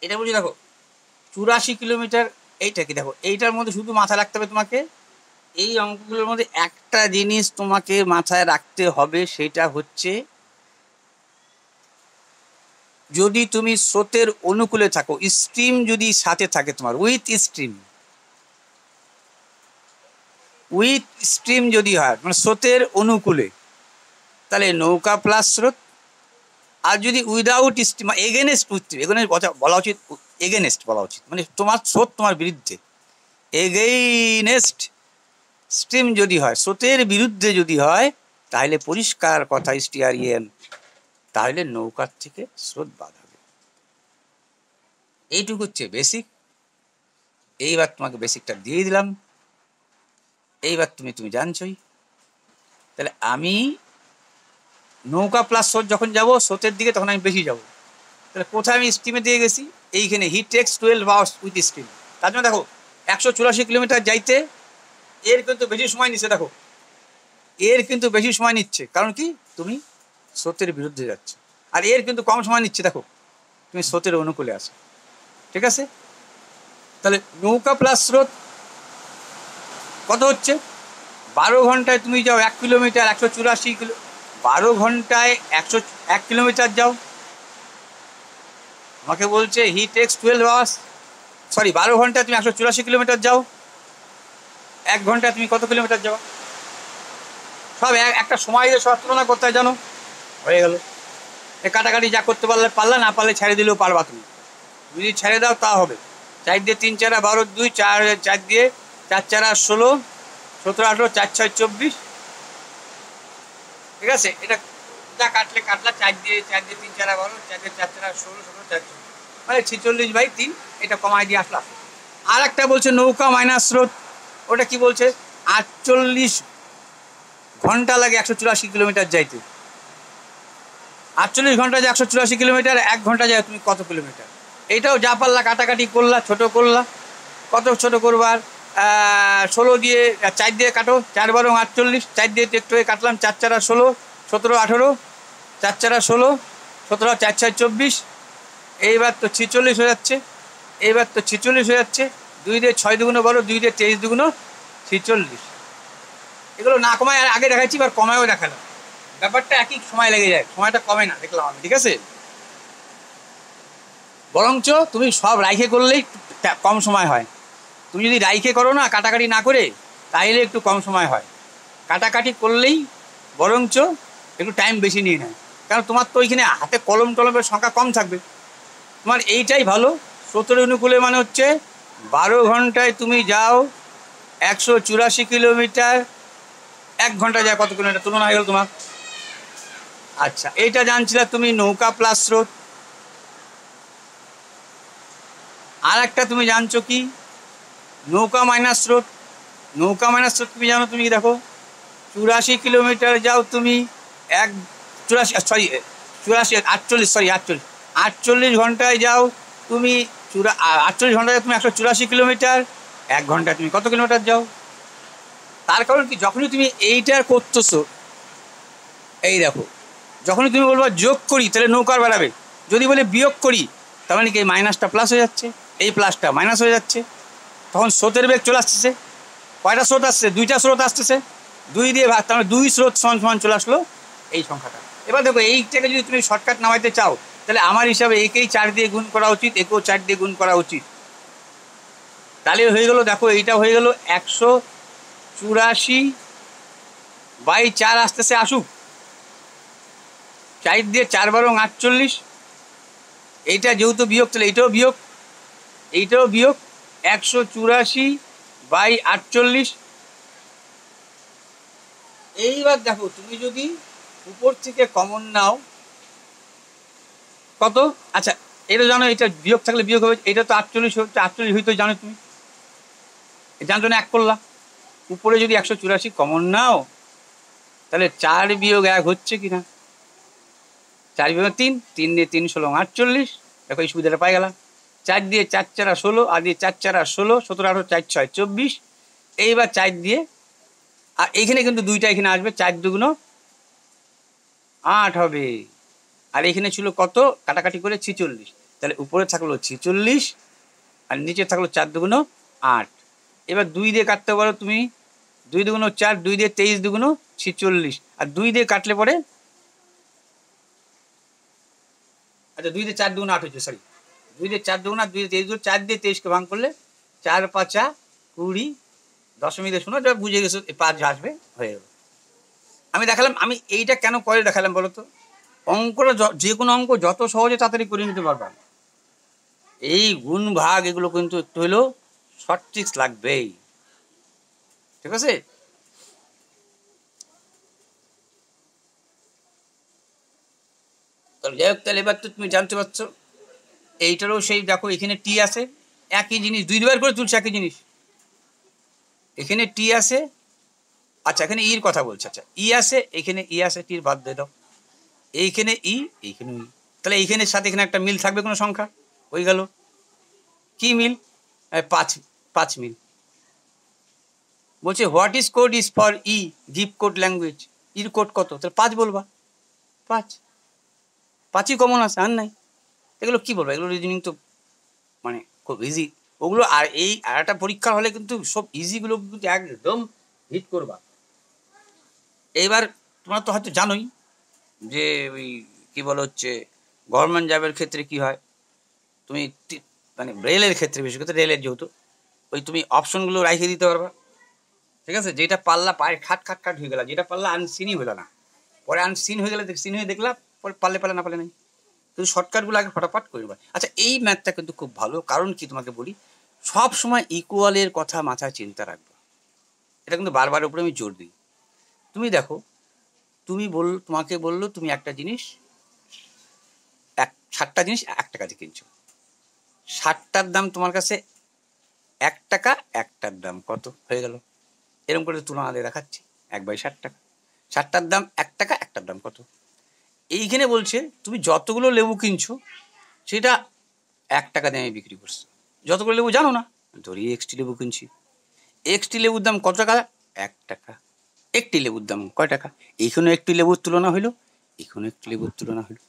A: এটা বলছি দেখো 84 কিলোমিটার, এইটা কি দেখো, এইটার মধ্যে শুধু মাথায় রাখতে হবে তোমাকে, এই অঙ্কগুলোর মধ্যে একটা জিনিস তোমাকে মাথায় রাখতে হবে, সেটা হচ্ছে যদি তুমি স্রোতের অনুকূলে থাকো, স্ট্রিম যদি সাথে থাকে তোমার, উইথ স্ট্রিম যদি হয়, মানে স্রোতের অনুকূলে, তাহলে নৌকা প্লাস স্রোত। আর যদি without stream, against stream, against বলা উচিত, এগেনেস্ট বলা উচিত, মানে তোমার স্রোত তোমার বিরুদ্ধে, এগেইনেস্ট স্ট্রিম যদি হয়, স্রোতের বিরুদ্ধে যদি হয়, তাহলে পরিষ্কার কথা স্টিয়ারিয়ান, তাহলে নৌকার থেকে স্রোত বাদ হবে। এইটুকু হচ্ছে বেসিক। এইবার তোমাকে বেসিকটা দিয়ে দিলাম, এইবার তুমি জানছই। তাহলে আমি নৌকা প্লাস স্রোত যখন যাব স্রোতের দিকে, তখন আমি বেশি যাব। তাহলে কোথায় আমি স্ট্রিমে দিয়ে গেছি? এইখানে he takes 12 hours with stream. তার জন্য দেখো 184 কিলোমিটার যাইতে এর কিন্তু বেশি সময় নিচ্ছে, দেখো এর কিন্তু বেশি সময় নিচ্ছে, কারণ কি তুমি স্রোতের বিরুদ্ধে যাচ্ছ, আর এর কিন্তু কম সময় নিচ্ছে, দেখো তুমি স্রোতের অনুকূলে আছো, ঠিক আছে? তাহলে নৌকা প্লাস স্রোত কত হচ্ছে? 12 ঘন্টায় তুমি যাও 1 কিলোমিটার 184 কিলো, 12 ঘন্টায় 101 কিলোমিটার যাও। আমাকে বলছে হি টেক্স 12 আওয়ার্স, সরি 12 ঘন্টায় তুমি 184 কিলোমিটার যাও, 1 ঘন্টায় তুমি কত কিলোমিটার যাও? সব একটা সময় দিয়ে সব তুলনা করতে হয়, জানো, হয়ে গেল। কাটাকাটি যা করতে পারলে না পারলে ছেড়ে দিলেও পারবা তুমি, যদি ছেড়ে দাও তা হবে। 4 দিয়ে 3 4 12, 2 4 4 দিয়ে 4 4 16, 17 18, 4 6 24, ঠিক আছে। এটা যা কাটলা 4 দিয়ে 3 4 12, 4 দিয়ে 4 4 16, 17 4 মানে 46/3, এটা কমাই দিয়ে আসলাম। আর একটা বলছে নৌকা মাইনাস স্রোত, ওটা কি বলছে? 48 ঘন্টা লাগে 184 কিলোমিটার যাইতে। 48 ঘন্টা যায় 184 কিলোমিটার, 1 ঘন্টা যায় তুমি কত কিলোমিটার? এইটাও যা পারলা কাটাকাটি করলা, ছোট করলা, কত ছোট করবার? 16 দিয়ে 4 দিয়ে কাটো, 4 12 48, 4 দিয়ে একটু কাটলাম, 4 4 16, 17 18, 4 4 16, 17 4 6 24, এইবার তো 46 হয়ে যাচ্ছে, এইবার তো 46 হয়ে যাচ্ছে। 2 দিয়ে 6 দুগুণ 12, 2 দিয়ে 23 দুগুণ 46। এগুলো না কমায় আগে দেখাচ্ছি, এবার কমায়ও দেখালাম, ব্যাপারটা একই সময় লেগে যায়, সময়টা কমে না, দেখলাম আমি, ঠিক আছে। বরঞ্চ তুমি সব রাইখে করলেই কম সময় হয়। তুমি যদি রাইখে করো না, কাটাকাটি না করে, তাইলে একটু কম সময় হয়। কাটাকাটি করলেই বরঞ্চ একটু টাইম বেশি নিয়ে নেয়, কারণ তোমার তো ওইখানে হাতে কলম টলমের সংখ্যা কম থাকবে। তোমার এইটাই ভালো। 17 অনুকূলে মানে হচ্ছে 12 ঘন্টায় তুমি যাও 184 কিলোমিটার, 1 ঘন্টা যায় কত কিলোমিটার, তুলনা হয়ে গেল তোমার। আচ্ছা, এইটা জানছিলে তুমি নৌকা প্লাস স্রোত। আর একটা তুমি জানছো কি? নৌকা মাইনাস স্রোত। নৌকা মাইনাস স্রোত তুমি জানো, তুমি দেখো 84 কিলোমিটার যাও তুমি 48 ঘন্টায় যাও তুমি 48 ঘন্টায় তুমি 184 কিলোমিটার, 1 ঘন্টায় তুমি কত কিলোমিটার যাও? তার কারণ কি, যখনই তুমি এইটার করতেছো, এই দেখো, যখনই তুমি বলবো যোগ করি তাহলে নৌকার বাড়াবে, যদি বলে বিয়োগ করি তার মানে কি এই মাইনাসটা প্লাস হয়ে যাচ্ছে, এই প্লাসটা মাইনাস হয়ে যাচ্ছে, তখন স্রোতের বেগ চলে আসতেছে। কয়টা স্রোত আসছে? 2টা স্রোত আসতেছে, 2 দিয়ে ভাগ, তার মানে 2 স্রোত সমান চলে আসলো এই সংখ্যাটা। এবার দেখো এইটাকে যদি তুমি শর্টকাট নামাইতে চাও, তাহলে আমার হিসাবে একেই 4 দিয়ে গুণ করা উচিত, একেও 4 দিয়ে গুণ করা উচিত, তাহলে হয়ে গেল। দেখো এইটা হয়ে গেল 184/4 আসতেছে, আসুক। 4 দিয়ে 4 12 48, এইটা যেহেতু বিয়োগ, তাহলে এইটাও বিয়োগ, এইটাও বিয়োগ। 184/48। এইবার দেখো তুমি যদি উপর থেকে কমন নাও কত, আচ্ছা এটা জানো, এটা বিয়োগ থাকলে বিয়োগ হবে, এটা তো 48 হচ্ছে, 48 হইতো জানো তুমি, জানতো না, 1 করলা। উপরে যদি 184 কমন নাও, তাহলে 4 বিয়োগ 1 হচ্ছে কিনা? 4 বিয়োগ 3, 3 দিয়ে 3 16 48, দেখো এই সুবিধাটা পাই গেলাম। 4 দিয়ে 4 4 16, আর দিয়ে 4 4 16, 17 18, 4 6 24। এইবার 4 দিয়ে, আর এইখানে কিন্তু 2টা এখানে আসবে, 4 দুগুণ 8 হবে, আর এখানে ছিল কত, কাটাকাটি করে 46, তাহলে উপরে থাকলো 46 আর নিচে থাকলো 4 দুগুণ 8। এবার 2 দিয়ে কাটতে পারো তুমি, 2 দুগুণ 4, 2 দিয়ে 23 দুগুণ 46, আর 2 দিয়ে কাটলে পরে, আচ্ছা 2 দিয়ে 4 দুগুণ 8 হচ্ছে, সরি 2 দিয়ে 4 দুগুণ 8, 2 দিয়ে 23 দুগুণ, 4 দিয়ে 23কে ভাঙ করলে 4 5 20, দশমিক দিয়ে শোনো, বুঝে গেছো 5 আসবে, হয়ে গেল। আমি দেখালাম, আমি এইটা কেন করে দেখালাম বলো তো, অঙ্কটা যে কোনো অঙ্ক যত সহজে তাড়াতাড়ি করে নিতে পারবা, এই গুণ ভাগ এগুলো কিন্তু একটু হলেও শর্ট ট্রিক্স লাগবেই, ঠিক আছে। তাহলে যাই হোক, তাহলে এবার তো তুমি জানতে পারছো, এইটারও সেই দেখো এখানে টি আছে, একই জিনিস 2 বার করে তুলছে, একই জিনিস, এখানে টি আছে, আচ্ছা এখানে ইর কথা বলছে, আচ্ছা ই আছে, এখানে ই আছে, টির বাদ দিয়ে দাও, এইখানে ই, এইখানে ই, তাহলে এইখানের সাথে এখানে একটা মিল থাকবে কোনো সংখ্যা, হয়ে গেল। কি মিল? 5 মিল। বলছে what is code is for E, give code language, ইর কোড কত, তাহলে 5 বলবা, 5ই কমন আছে, আর নাই। এগুলো কি বলবো, এগুলো রিজনিং তো মানে খুব ইজি ওগুলো। আর এই আর একটা পরীক্ষা হলে কিন্তু সব ইজিগুলো কিন্তু একদম হিট করবা, এইবার তোমরা তো হয়তো জানোই যে ওই কী বলো হচ্ছে গভর্নমেন্ট জবের ক্ষেত্রে কি হয়, তুমি মানে রেলের ক্ষেত্রে, বিশেষ করে রেলের যেহেতু, ওই তুমি অপশনগুলো রাখিয়ে দিতে পারবা, ঠিক আছে? যেটা পাল্লা পায়ে খাট খাট খাট হয়ে গেল, যেটা পাল্লা আনসিনই হলো না, পরে আনসিন হয়ে গেলে সিন হয়ে দেখলাম, পরে পারলে পারলে না পারলে নেই, কিন্তু শর্টকাটগুলো আগে ফটাফট করে নেবা। আচ্ছা, এই ম্যাথটা কিন্তু খুব ভালো, কারণ কি তোমাকে বলি, সব সময় ইকুয়ালের কথা মাথায় চিন্তা রাখবা, এটা কিন্তু বারবার উপরে আমি জোর দিই। তুমি দেখো, তোমাকে বললো তুমি একটা জিনিস 60টা জিনিস 1 টাকা দিয়ে কিনছো, 60টার দাম তোমার কাছে 1 টাকা, একটার দাম কত হয়ে গেল, এরকম করে তুলনা দিয়ে দেখাচ্ছি, 1/60 টাকা, 60টার দাম 1 টাকা, একটার দাম কত। এইখানে বলছে তুমি যতগুলো লেবু কিনছো সেটা 1 টাকা দিয়ে আমি বিক্রি করছি, যতগুলো লেবু জানো না, ধরি একটি লেবু কিনছি, একটি লেবুর দাম কত টাকা, 1 টাকা, একটি লেবুর দাম কয় টাকা, এইখানে একটি লেবুর তুলনা হইলো, এখানে একটি লেবুর তুলনা হইলো।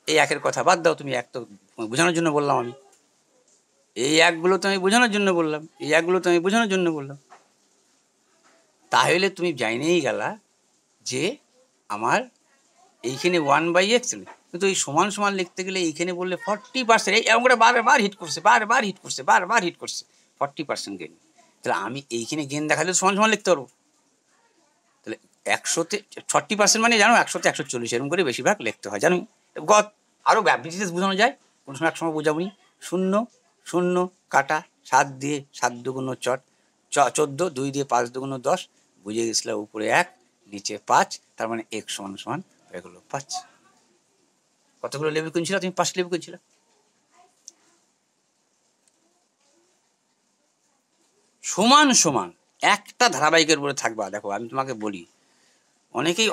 A: এই একের কথা বাদ দাও, তুমি এক তো বোঝানোর জন্য বললাম আমি, এই একগুলো তো আমি বোঝানোর জন্য বললাম, এই একগুলো তো আমি বোঝানোর জন্য বললাম, তাহলে তুমি জানিয়েই গেলা যে আমার এইখানে 1/x, কিন্তু এই সমান সমান লিখতে গেলে এইখানে বললে 40%, এই এমন করে বারবার হিট করছে, বারবার হিট করছে, বারবার হিট করছে, 40% গেন, তাহলে আমি এইখানে গেন দেখালে সমান সমান লিখতে পারবো, তাহলে 100তে 40% মানে জানো 100তে 140, এরকম করে বেশিরভাগ লিখতে হয় জানো। গত আরও বিশেষ বোঝানো যায়, কোনো সময় এক সময় বোঝাবনি, 0 0 কাটা 7 দিয়ে 7 দুগুণ চট 14, 2 দিয়ে 5 দুগুণ 10, বুঝে গেছিল উপরে 1 নিচে 5, তার মানে এক সমান সমান হয়ে গেল 5। কতগুলো লেবু কিনছিল তুমি? 5 লেবু কিনছিল। সমান সমান একটা ধারাবাহিকের উপরে থাকবা। দেখো আমি তোমাকে বলি,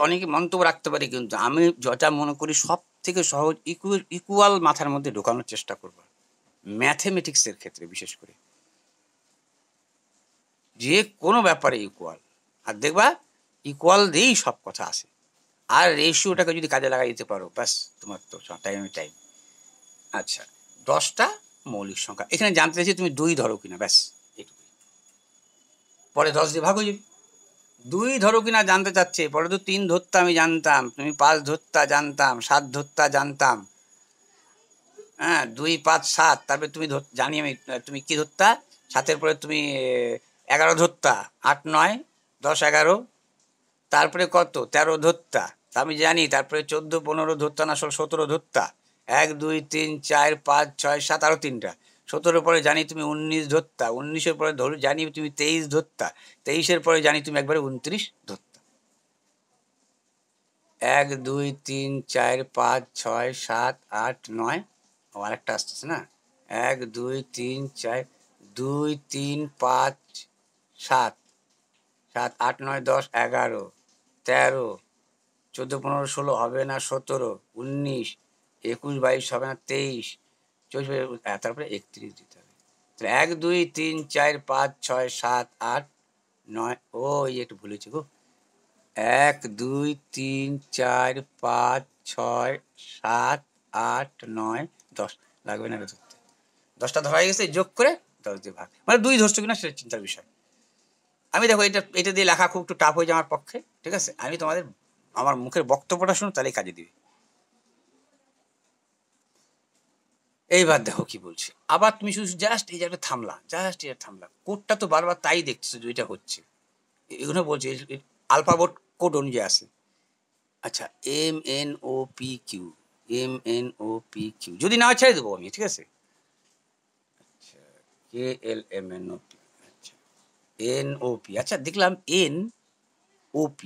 A: অনেকে মন্তব্য রাখতে পারে, কিন্তু আমি যেটা মনে করি সব থেকে সহজ ইকুয়াল মাথার মধ্যে ঢোকানোর চেষ্টা করবো ম্যাথমেটিক্সের ক্ষেত্রে, বিশেষ করে যে কোনো ব্যাপারে ইকুয়াল, আর দেখবা ইকুয়াল দিয়েই সব কথা আসে, আর রেশিওটাকে যদি কাজে লাগাই দিতে পারো ব্যাস তোমার তো টাইম। আচ্ছা, 10টা মৌলিক সংখ্যা এখানে জানতে চাইছি, তুমি 2 ধরো কিনা, ব্যাস এইটুকু, পরে 10 দিয়ে ভাগ হয়ে যাবে। 2 ধরো কিনা জানতে চাচ্ছে, পরে তো 3 ধরতা আমি জানতাম, তুমি 5 ধরতা জানতাম, 7 ধরতা জানতাম, হ্যাঁ 2 5 7, তারপরে তুমি জানি আমি, তুমি কি ধরতা, 7-এর পরে তুমি 11 ধরতা, 8 9 10 11, তারপরে কত 13 ধরতা, তা আমি জানি, তারপরে 14 15 ধরতা না 17 ধরতা, 1 2 3 4 5 6 7, আরো 3টা, 17 পরে জানি তুমি 19 ধরতা, 19-এর পরে জানি তুমি 23 ধরতা, 23-এর পরে জানি তুমি একবারে 29 ধরতা। 1 2 3 4 5 6 7 8 9, আর একটা আসতেছে না, 1 2 3 4 2 3 5 7 7 8 9 10 11 13 14 15 16 হবে না, 17 19 21 22 হবে না, 23 24, তারপরে 31 দিতে হবে। 1 2 3 4 5 6 7 8 9, ও এই একটু ভুলেছি গো, 1 2 3 4 5 6 7 8 9 10, লাগবে না ধরতে, 10টা ধরা গেছে, যোগ করে 10 দিয়ে ভাগ, মানে 2 ধরছো কিনা সেটা চিন্তার বিষয়। আমি দেখো এটা দিয়ে লেখা খুব একটু টাফ হয়ে যায় আমার পক্ষে, ঠিক আছে, আমি তোমাদের আমার মুখের বক্তব্যটা শুনো, তাহলেই কাজে দিবে। এইবার দেখো কি বলছে, আবার তুমি শুধু জাস্ট এই জায়গাটা থামলা, জাস্ট এটা থামলা, কোডটা তো বারবার তাই দেখছো যে এটা হচ্ছে, এগুলো বলছে আলফাবেট কোড অনুযায়ী আসে। আচ্ছা, MNOPQ, MNOPQ যদি না ছেড়ে দেবো আমি, ঠিক আছে, আচ্ছা KLMNOP, আচ্ছা NOP, আচ্ছা দেখলাম NOP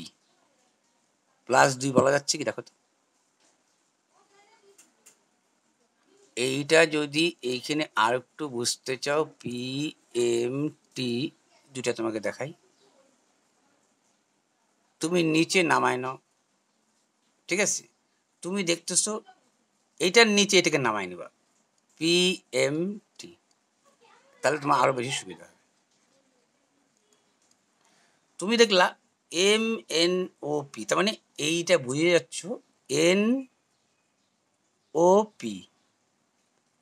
A: +2 বলা যাচ্ছে কি, দেখো তো এইটা যদি এইখানে আর একটু বুঝতে চাও, PMT, দুটা তোমাকে দেখাই, তুমি নিচে নামায় নাও, ঠিক আছে, তুমি দেখতেছো এইটার নিচে এটাকে নামাই নিবা PMT, তাহলে তোমার আরো বেশি সুবিধা হবে। তুমি দেখলা MNOP, তার মানে এইটা বুঝে যাচ্ছ NOP,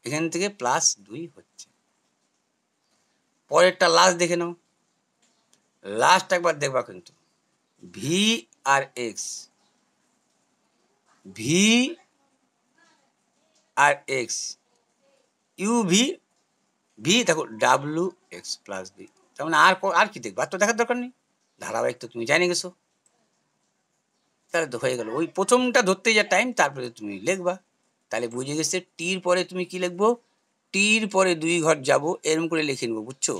A: এখান থেকে +2 হচ্ছে। পরেরটা লাস্ট দেখে নাও, লাস্ট একবার দেখবা কিন্তু আর এক্স, ভি আর এক্স, ইউ ভি, ভি দেখো ডাব্লু এক্স প্লাস বি। তার মানে আর কি দেখবো? আর তো দেখার দরকার নেই, ধারাবাহিক তো তুমি জানিয়ে গেছো। তাহলে তো হয়ে গেল, ওই প্রথমটা ধরতে যা টাইম, তারপরে তুমি লিখবা। তাহলে বুঝে গেছে টির পরে তুমি কি লিখবো? টির পরে 2 ঘর যাব, এরকম করে লিখে নেবো, বুঝছো?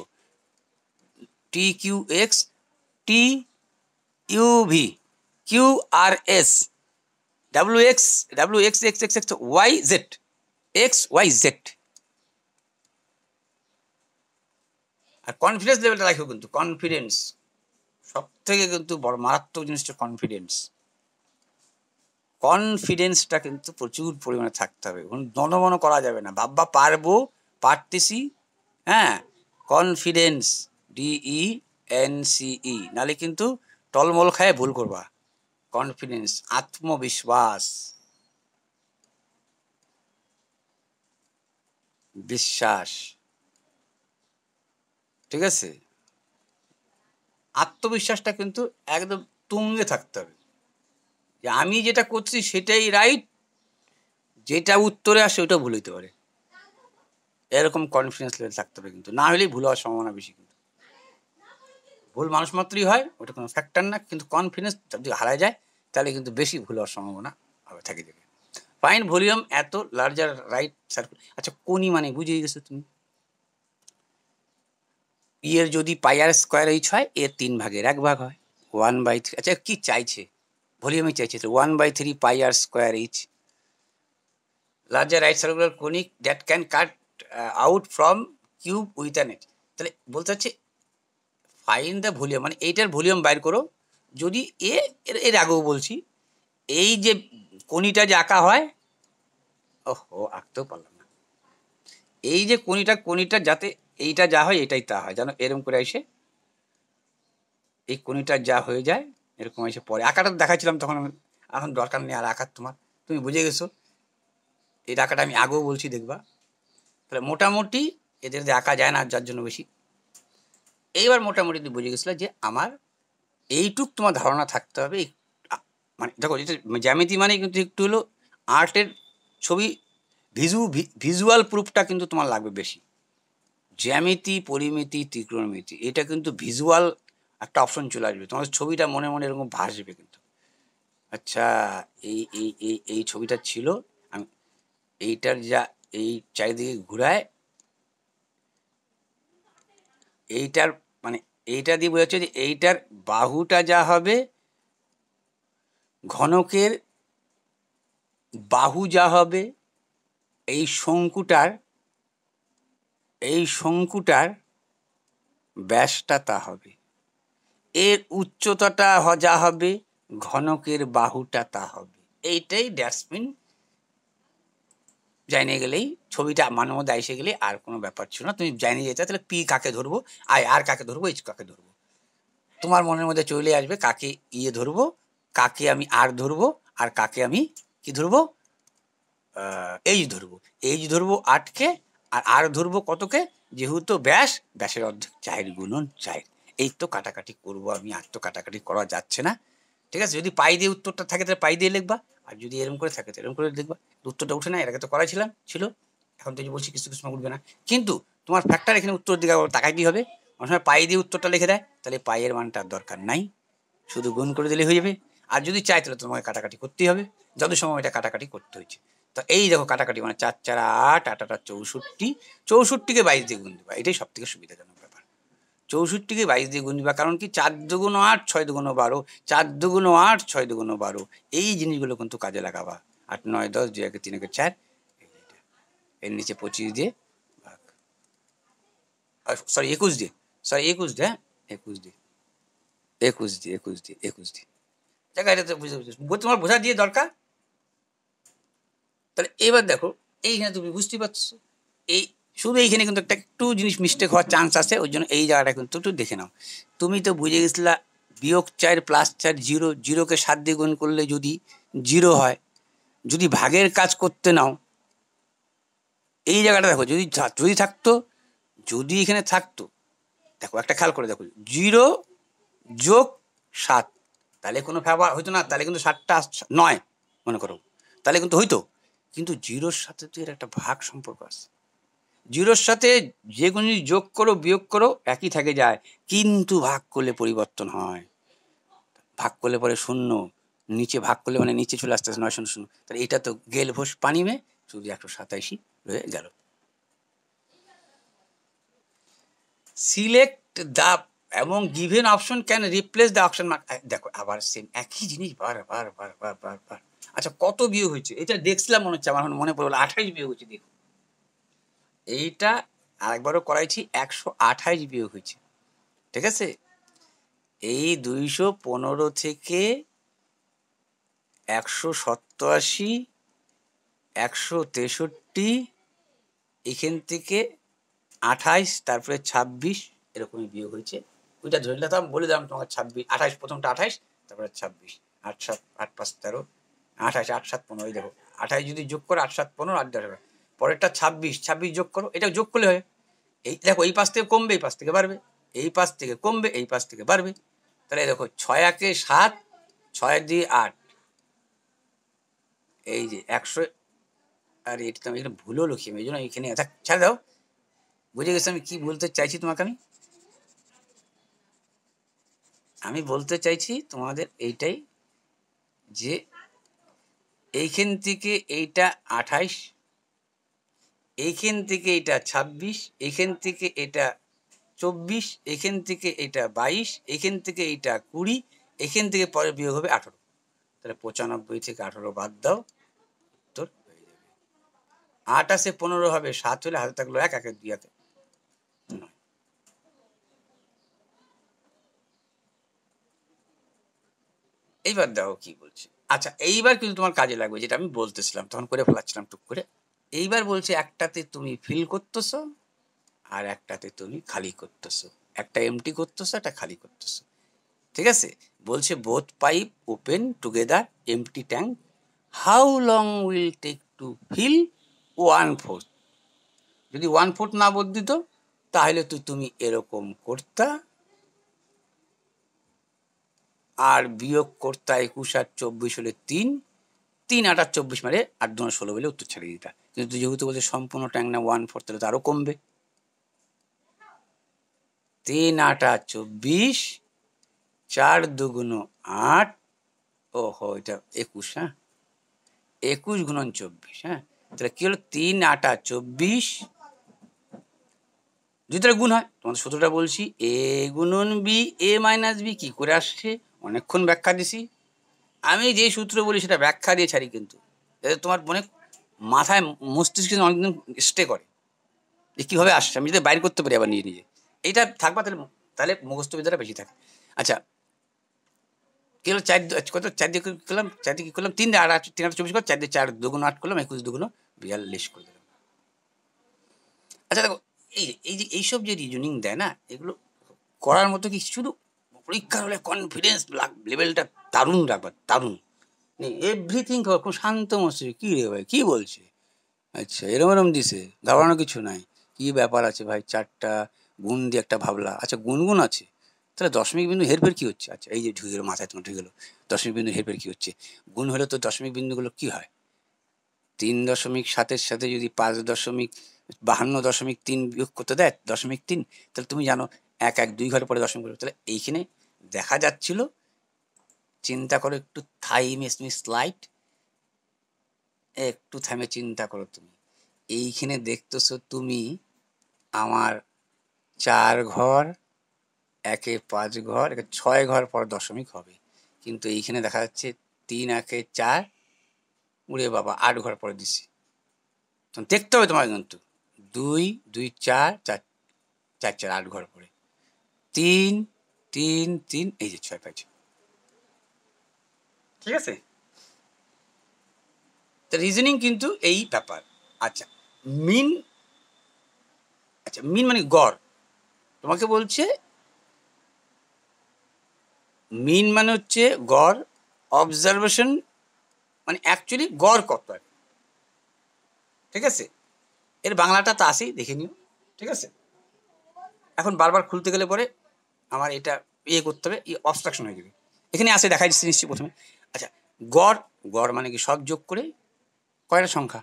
A: T Q X, T U V, Q R S, W X, W X X X X Y Z, X Y Z. আর কনফিডেন্স লেভেলটা রাখো কিন্তু, কনফিডেন্স সব থেকে কিন্তু বড় মারাত্মক জিনিসটা কনফিডেন্স। কনফিডেন্সটা কিন্তু প্রচুর পরিমাণে থাকতে হবে, দনমন করা যাবে না, ভাববা পারবো, পারতেছি, হ্যাঁ, কনফিডেন্স, ডিই এনসিই, নালে কিন্তু টলমল খায় ভুল করবা। কনফিডেন্স, আত্মবিশ্বাস, বিশ্বাস, ঠিক আছে? আত্মবিশ্বাসটা কিন্তু একদম তুঙ্গে থাকতে হবে, যে আমি যেটা করছি সেটাই রাইট, যেটা উত্তরে আসে ওটা ভুল হইতে পারে, এরকম কনফিডেন্স লেভেল থাকতে হবে কিন্তু, না হলেই ভুল হওয়ার সম্ভাবনা বেশি। কিন্তু ভুল মানুষ মাত্রই হয়, ওটা কোনো ফ্যাক্টর না, কিন্তু কনফিডেন্স যদি হারায় যায় তাহলে কিন্তু বেশি ভুল হওয়ার সম্ভাবনা হবে, থাকে যাবে। ফাইন ভলিউম এত লার্জার রাইট সার্কুল। আচ্ছা কোনি মানে বুঝিয়ে গেছো তুমি, এর যদি পাই আর স্কোয়ার এইচ হয়, এর 3 ভাগের 1 ভাগ হয়, 1/3। আচ্ছা কি চাইছে? ভলিউমে চাইছে তো 1/3 pi r square H, larger right circular conic that can cut out from cube with an edge. তাহলে বলতে হচ্ছে ফাইন দ্য ভলিউম, মানে এইটার ভলিউম বাইর করো। যদি এর আগেও বলছি, এই যে কোনিটা যে আঁকা হয়, ও আঁকতেও পারলাম না, এই যে কোনিটা যাতে এইটা যা হয় এটাই তা হয়, জানো, এরকম করে এসে এই কোনিটা যা হয়ে যায় এরকম এসে পরে আঁকাটা দেখাচ্ছিলাম তখন, এখন দরকার নেই আর আঁকার তোমার, তুমি বুঝে গেছো। এই আঁকাটা আমি আগেও বলছি, দেখবা। তাহলে মোটামুটি এদের আঁকা যায় না, যার জন্য বেশি। এইবার মোটামুটি তুমি বুঝে গেছিলে যে আমার এইটুক তোমার ধারণা থাকতে হবে। মানে দেখো, যেটা জ্যামিতি মানে কিন্তু একটু হলো আর্টের ছবি, ভিজুয়াল প্রুফটা কিন্তু তোমার লাগবে বেশি। জ্যামিতি, পরিমিতি, ত্রিকোণমিতি, এটা কিন্তু ভিজুয়াল একটা অপশন চলে আসবে, তোমাদের ছবিটা মনে মনে এরকম ভাসবে কিন্তু। আচ্ছা, এই ছবিটা ছিল, আমি এইটার যা এই চারিদিকে ঘুরায়, এইটার মানে এইটা দিয়ে বোঝাচ্ছে যে এইটার বাহুটা যা হবে, ঘনকের বাহু যা হবে, এই শঙ্কুটার ব্যাসটা তা হবে, এর উচ্চতাটা যা হবে, ঘনকের বাহুটা তা হবে। এইটাই ড্যাটসমিন জানিয়ে গেলেই ছবিটা মানের মধ্যে এসে গেলে আর কোনো ব্যাপার ছিল না, তুমি জানিয়ে যেতে। তাহলে পি কাকে ধরবো, আর কাকে ধরবো, এইচ কাকে ধরবো, তোমার মনের মধ্যে চলে আসবে কাকে ইয়ে ধরবো, কাকে আমি আর ধরবো, আর কাকে আমি কি ধরবো, এইচ ধরবো 8কে, আর ধরবো কতকে, যেহেতু ব্যাসের অর্ধেক 4 গুণন 4। এই তো কাটাকাটি করবো আমি, আর তো কাটাকাটি করা যাচ্ছে না, ঠিক আছে? যদি পাই দিয়ে উত্তরটা থাকে তাহলে পাই দিয়ে লিখবা, আর যদি এরকম করে থাকে এরকম করে লিখবা। উত্তরটা উঠে না, এর আগে তো করাই ছিল, এখন তো বলছি কিছু কিছু উঠবে না, কিন্তু তোমার ফ্যাক্টর এখানে উত্তর দিকে তাকাইতেই হবে। অনেক সময় পাই দিয়ে উত্তরটা লিখে দেয়, তাহলে পাইয়ের মানটার দরকার নাই, শুধু গুণ করে দিলে হয়ে যাবে। আর যদি চাই তাহলে তোমাকে কাটাকাটি করতেই হবে, যত সময় এটা কাটাকাটি করতে হয়েছে। তো এই দেখো কাটাকাটি মানে 4 4 8, 8 8 64, 64কে 22 দিয়ে গুণ দিবা, এটাই সব থেকে সুবিধাজনক ব্যাপার। 64কে 22 দিয়ে গুণ দিবা, কারণ কি 4 দুগুণ 8, 6 দুগুণ 12, 4 দুগুণ 8, 6 দুগুণ 12, এই জিনিসগুলো কিন্তু কাজে লাগাবা। 8 9 10, 2 1 3 1 4, এর নিচে 25 দিয়ে ভাগ, সরি 21 দিয়ে, 21 দিয়ে, 21 দিয়ে, 21 দিয়ে জায়গা, এটা তো তোমার বোঝা দিয়ে দরকার। তাহলে এবার দেখো, এইখানে তুমি বুঝতে পারছো, এই শুধু এইখানে কিন্তু একটু জিনিস মিস্টেক হওয়ার চান্স আছে, ওই জন্য এই জায়গাটা কিন্তু একটু দেখে নাও। তুমি তো বুঝে গেছিলা -4 +4 0, 0কে 7 দিয়ে গুণ করলে যদি 0 হয়, যদি ভাগের কাজ করতে নাও, এই জায়গাটা দেখো, যদি থাকতো, যদি এখানে থাকতো, দেখো একটা খেয়াল করে দেখো, 0 + 7, তাহলে কোনো ব্যবহার হইতো না, তাহলে কিন্তু 7টা 9 মনে করো, তাহলে কিন্তু হইতো। কিন্তু জিরোর সাথে তো এর একটা ভাগ সম্পর্ক আছে। জিরোর সাথে যে কোনো যোগ করো বিয়োগ করো একই থেকে যায়, কিন্তু ভাগ করলে পরিবর্তন হয়। ভাগ করলে পরে শূন্য, নিচে ভাগ করলে মানে নিচে চলে আসতে 9 শূন্য শূন্য, তাহলে এটা তো গেল ভোস পানি মে, শুধু 187 রয়ে গেল। সিলেক্ট দ্য এবং given option can replace the option mark. দেখো আবার সেম একই জিনিস বার। আচ্ছা কত বিয়োগ হয়েছে এটা দেখছিলাম, মনে হচ্ছে আমার মনে পড়লো 28 বিয়োগ হয়েছে। দেখো এইটা আরেকবারও করাইছি, 128 বিয়োগ হয়েছে। ঠিক আছে, এই 215 থেকে 187, 163, এখান থেকে 28, তারপরে 26, এরকমই বিয়োগ হয়েছে। ওইটা ধরে নিলাম, বলে দিলাম তোমাকে 26, 28, প্রথমটা 28, তারপরে 26, 8 7 8 5 13, 28, 8 7 15, দেখো 28 যদি যোগ করো 8 7 15, 8 10, পরেরটা 26 যোগ করো, এটা যোগ করলে হয়। এই দেখো এই পাশ থেকে কমবে, এই পাশ থেকে বাড়বে, এই পাশ থেকে কমবে, এই পাশ থেকে বাড়বে। তাহলে দেখো 6 একে 7, 6 দিয়ে 8, এই যে 100। আর এটা তো আমি এখানে ভুলও লিখি, এই জন্য এখানে ছাড় দাও। বুঝে গেছো আমি কি বলতে চাইছি তোমাকে? আমি বলতে চাইছি তোমাদের এইটাই, যে এইখান থেকে এইটা 28, এইখান থেকে এটা 26, এইখান থেকে এটা 24, এখান থেকে এটা 22, এখান থেকে এটা 20, এখান থেকে পরে বিয়োগ হবে 18। তাহলে 95 থেকে 18 বাদ দাও, উত্তর হয়ে যাবে। 8 আসে 15 হবে, 7 হলে হাতে থাকলো 1, 1 2 হাতে 9। এইবার দেখো কি বলছে। আচ্ছা এইবার কিন্তু তোমার কাজে লাগবে, যেটা আমি বলতেছিলাম তখন করে ফেলাচ্ছিলাম টুক করে। এইবার বলছে একটাতে তুমি ফিল করতেছো আর একটাতে তুমি খালি করতেছো, একটা এমটি করতেছো একটা খালি করতেছো। ঠিক আছে, বলছে both pipe open together empty tank, how long will take to fill 1/4। যদি 1/4 না বদলিত তাহলে তো তুমি এরকম করতা, আর বিয়োগ করতা 21 আর 24 হলে 3, 3 8 আর 24 মানে 8 2 16 বলে উত্তর ছেড়ে দিতা। কিন্তু যেহেতু বলছে সম্পূর্ণ ট্যাঙ্ক না 1/4, তাহলে তো আরো কমবে। 3 8 আর 24, 4 2 8, ওহো এটা 21, হ্যাঁ 21 গুণন 24, হ্যাঁ তাহলে কি হলো 3 8 আর 24, যদি তাহলে গুণ হয়, তোমাদের সূত্রটা বলছি, এ গুণন বি এ মাইনাস বি। কি করে আসছে অনেকক্ষণ ব্যাখ্যা দিছি আমি, যেই সূত্র বলি সেটা ব্যাখ্যা দিয়ে ছাড়ি, কিন্তু যাতে তোমার মনে মাথায় মস্তিষ্কে অনেকদিন স্টে করে যে কীভাবে আসছে, আমি যদি বাইর করতে পারি আবার নিজে নিজে, এইটা থাকবা তাহলে, তাহলে মুখস্থ বিদ্যাটা বেশি থাকে। আচ্ছা কি হলো 4 কত 4 দিয়ে করলাম, 4 দিয়ে কি করলাম 3 দিয়ে 8 3 8 24 করে, 4 দিয়ে 4 2 8 করলাম, 21 2 42 করে দিলাম। আচ্ছা দেখো এই যে এইসব যে রিজনিং দেয় না, এগুলো করার মতো কি, শুধু পরীক্ষার হলে কনফিডেন্স লেভেলটা দারুণ রাখবা, দারুণ এভরিথিং খুব শান্ত মস্তিষ্ক। কী রে ভাই কী বলছে, আচ্ছা এরম এরম দিছে, ঘাবড়ানো কিছু নাই, কী ব্যাপার আছে ভাই, 4টা গুণ দিয়ে একটা ভাবলা, আচ্ছা গুনগুন আছে, তাহলে দশমিক বিন্দু হেরফের কী হচ্ছে, আচ্ছা এই যে ঢুকে গেলো মাথায়, তোমার ঢুকে গেলো দশমিক বিন্দু হেরফের কী হচ্ছে। গুণ হলে তো দশমিক বিন্দুগুলো কী হয়, 3.7-এর সাথে যদি 5.52.3 বিয়োগ করতে দেয় 0.3, তাহলে তুমি জানো 1 1 2 ঘরে পরে দশমিক করবে। তাহলে এইখানে দেখা যাচ্ছিল, চিন্তা করো একটু, স্লাইড একটু থামে চিন্তা করো তুমি, এইখানে দেখতেছো তুমি আমার 4 ঘর, 1-এ 5 ঘর, 6 ঘর পর দশমিক হবে, কিন্তু এইখানে দেখা যাচ্ছে 3 1-এ 4, উড়ে বাবা 8 ঘর পরে দিছি। দেখতে হবে তোমার, কিন্তু 2 2 4 4 4 4 8 ঘর পরে 3 3 3, এই যে 6 5। ঠিক আছে, তো রিজনিং কিন্তু এই ব্যাপার। আচ্ছা মিন, আচ্ছা মিন মানে গড়, তোমাকে বলছে মিন মানে হচ্ছে গড়, অবজারভেশন মানে অ্যাকচুয়ালি গড় কত আর, ঠিক আছে। এর বাংলাটা তো আসেই, দেখে নিও। ঠিক আছে, এখন বারবার খুলতে গেলে পরে আমার এটা ইয়ে করতে হবে, অবস্ট্রাকশন হয়ে যাবে। এখানে আসে দেখা যাচ্ছে নিশ্চয়ই প্রথমে। আচ্ছা, গড়, গড় মানে কি সব যোগ করে কয়টা সংখ্যা?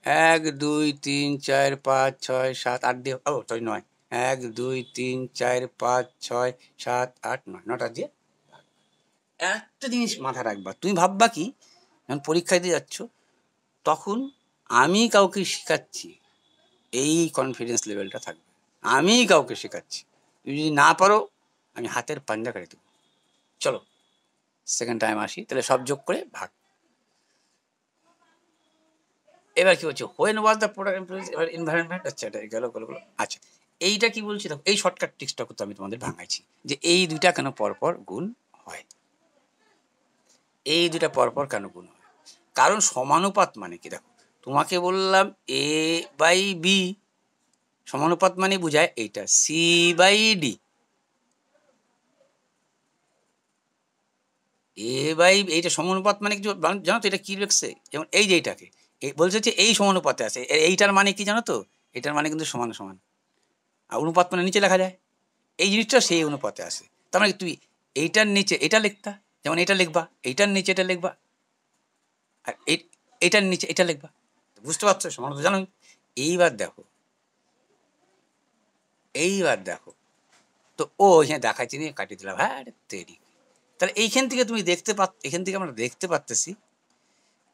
A: 1 2 3 4 5 6 7 8 দিয়ে, ও সরি 9, 1 2 3 4 5 6 7 8 9, 9টা দিয়ে। একটা জিনিস মাথায় রাখবা, তুমি ভাববা কি যখন পরীক্ষা দিতে যাচ্ছ তখন আমি কাউকে শেখাচ্ছি, এই কনফিডেন্স লেভেলটা থাকবে। আমি কাউকে শেখাচ্ছি, তুমি যদি না পারো আমি হাতের পাঞ্জা কেটে দেবো। চলো সেকেন্ড টাইম আসি, তাহলে সব যোগ করে ভাগ। এবার কি হচ্ছে, হোয়েন ওয়াজ দ্য প্রোডাক্ট এবার এনভায়রনমেন্ট, আচ্ছা এটা গেল গেল গেল। আচ্ছা, এইটা কি বলছি দেখো, এই শর্টকাট ট্রিক্সটা তো আমি তোমাদের ভাঙাইছি যে এই দুইটা কেন পরপর গুণ হয়, এই দুইটা পরপর কেন গুণ হয়। কারণ সমানুপাত মানে কি, দেখো তোমাকে বললাম এ বাই বি, সমানুপাত মানে বোঝায় এইটা C by D. A by এইটা সমানুপাত মানে কিছু জানো তো, এটা কি লিখছে, যেমন এই যে এইটাকে বলছে যে এই সমানুপাতে আছে, এইটার মানে কি জানো তো, এটার মানে কিন্তু সমান সমান। আর অনুপাত মানে নিচে লেখা যায়, এই জিনিসটা সেই অনুপাতে আসে। তার মানে তুই এইটার নিচে এটা লিখতা, যেমন এটা লিখবা, এইটার নিচে এটা লিখবা, আর এইটার নিচে এটা লিখবা। বুঝতে পারছো সমানুপাত জানোই। এইবার দেখো, এইবার দেখো, তো ও এখানে দেখাচ্ছি নিয়ে কাটিয়ে দিলাম, হ্যাঁ তৈরি। তাহলে এইখান থেকে তুমি দেখতে এখান থেকে আমরা দেখতে পারতেছি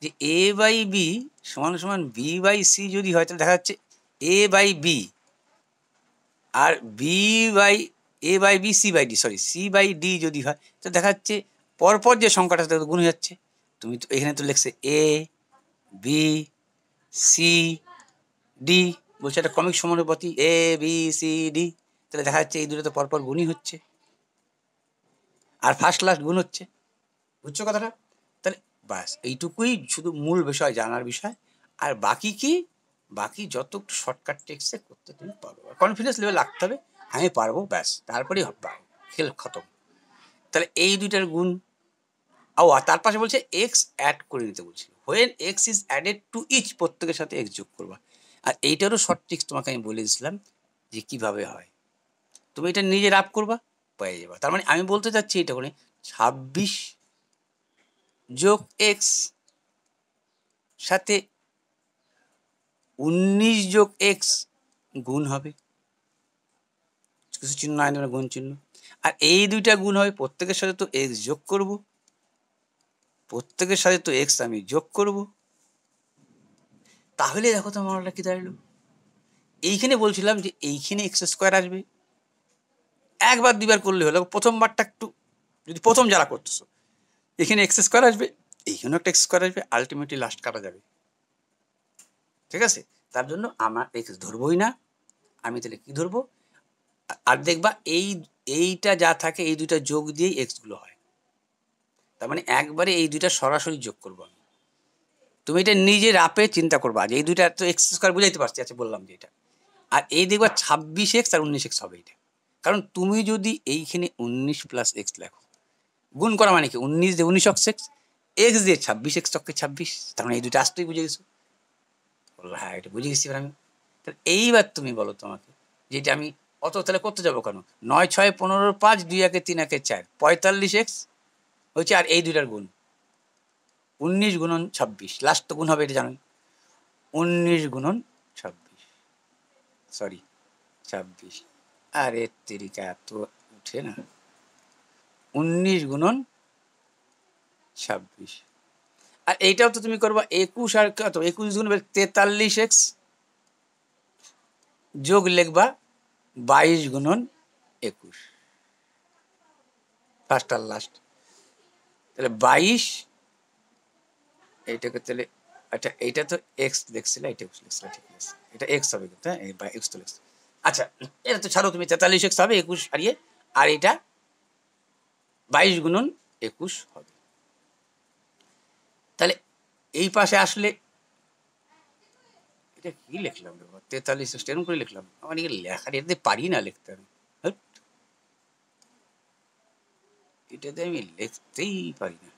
A: যে এ বাই বি সমান সমান বি বাই সি যদি হয়, তাহলে দেখা যাচ্ছে এ বাই বি আর B by A by B C by D, sorry C by D যদি হয়, তো দেখা যাচ্ছে পরপর যে সংখ্যাটা সেটা গুণ হয়ে যাচ্ছে। তুমি তো এখানে তো লিখছে এ বি সি ডি, বলছে একটা ক্রমিক সমানুপাতি এ বি সি ডি, তাহলে দেখা যাচ্ছে এই দুটো তো পরপর গুণই হচ্ছে, আর ফার্স্ট লাস্ট গুণ হচ্ছে। বুঝছো কথাটা? তাহলে বাস এইটুকুই শুধু মূল বিষয়, জানার বিষয়। আর বাকি কি, বাকি যত শর্টকাট টেক্সে করতে তুমি পারো, কনফিডেন্স লেভেল রাখতে হবে, আমি পারবো, ব্যাস তারপরেই হবে, খেল খতম। তাহলে এই দুইটার গুণ। ও আর তার পাশে বলছে এক্স অ্যাড করে নিতে বলছিল, when x is added to each, প্রত্যেকের সাথে এক্স যোগ করবা। আর এইটারও শর্ট ট্রিক্স তোমাকে আমি বলে দিয়েছিলাম যে কিভাবে হয়, তুমি এটা নিজে রাপ করবা, পেয়ে যাবা। তার মানে আমি বলতে চাচ্ছি এটা করে 26 যোগ এক্স সাথে 19 যোগ এক্স গুণ হবে, কিছু চিহ্ন আনবে না, গুণ চিহ্ন। আর এই দুইটা গুণ হবে, প্রত্যেকের সাথে তো এক্স যোগ করব, প্রত্যেকের সাথে তো এক্স আমি যোগ করব। তাহলে দেখো তো আমার কি দাঁড়ালো, এইখানে বলছিলাম যে এইখানে এক্স স্কোয়ার আসবে, একবার দুইবার করলে হলো, প্রথমবারটা একটু, যদি প্রথম যারা করতেছো এখানে এক্স স্কোয়ার আসবে, এইখানেও একটা এক্স স্কোয়ার আসবে, আলটিমেটলি লাস্ট কাটা যাবে। ঠিক আছে, তার জন্য আমার এক্স ধরবই না, আমি তাহলে কি ধরবো, আর দেখবা এইটা যা থাকে এই দুইটা যোগ দিয়েই এক্স গুলো হয়। তার মানে একবারে এই দুইটা সরাসরি যোগ করবো আমি। তুমি এটা নিজে রাপে চিন্তা করবা যে এই দুইটা তো এক্স স্কোয়ার বুঝাইতে পারছি, আচ্ছা বললাম যে এটা, আর এই দেখবা 26 এক্স আর 19 এক্স হবে এটা। কারণ তুমি যদি এইখানে 19 প্লাস এক্স লেখো, গুণ করা মানে কি 19 দিয়ে 19 এক্স, এক্স দিয়ে 26 এক্স চক্কে 26, তার মানে এই দুইটা আসতেই বুঝে গেছো। বললো হ্যাঁ এটা বুঝে গেছি। এবার আমি তাহলে এইবার তুমি বলো তোমাকে, যেটা আমি অত তাহলে করতে যাবো কেন, 9 6 15 5 2 1 3 1 4 45 এক্স হচ্ছে, আর এই দুইটার গুণ 19 গুণন 26, লাস্ট তো গুণ হবে এটা জানোই, 19 গুণন 26, সরি 26, আরে তেরিকা এত উঠে না, 19 গুণন 26। আর এইটাও তো তুমি করবা 21 আর কত, 21 গুণ 43 এক্স যোগ লিখবা 22 গুণন 21, ফার্স্ট আর লাস্ট, তাহলে 22 এইটাকে তাহলে, আচ্ছা এইটা তো এক্স লিখছিল, এটা এক্স লিখছিল, ঠিক আছে এটা এক্স হবে কিন্তু, হ্যাঁ এক্স তো লিখছে। আচ্ছা এটা তো ছাড়ো তুমি, 43 এক্স হবে 21 হারিয়ে, আর এটা 22 গুণন 21 হবে। তাহলে এই পাশে আসলে এটা কি লিখলাম, 43 এক্স এরকম করে লিখলাম, আমার এগুলো লেখার এতে পারি না লিখতে আমি, এটাতে আমি লিখতেই পারি না।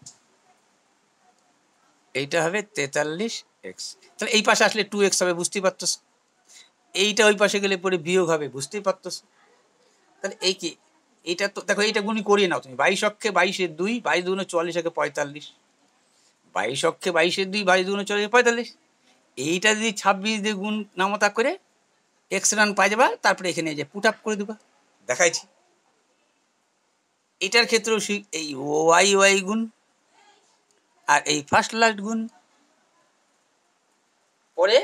A: এইটা হবে 43 এক্স, তাহলে এই পাশে আসলে 2 এক্স হবে, বুঝতেই পারতো। এইটা ওই পাশে গেলে পরে বিয়োগ হবে, বুঝতেই পারতো। তাহলে এই কি এটা তো দেখো, এইটা গুণি করিয়ে নাও তুমি। 22 অক্ষে 22 2, 22 2 44 একে 45, 22 অক্ষে 22 2, 22 2 44 45। এইটা যদি 26 দিয়ে গুণ নামতা করে এক্স রান পাই যাবা, তারপরে এখানে যে পুট আপ করে দেবা, দেখাইছি। এটার ক্ষেত্রেও এই ওয়াই ওয়াই গুণ আর এই ফার্স্ট লাস্ট গুণ, পরে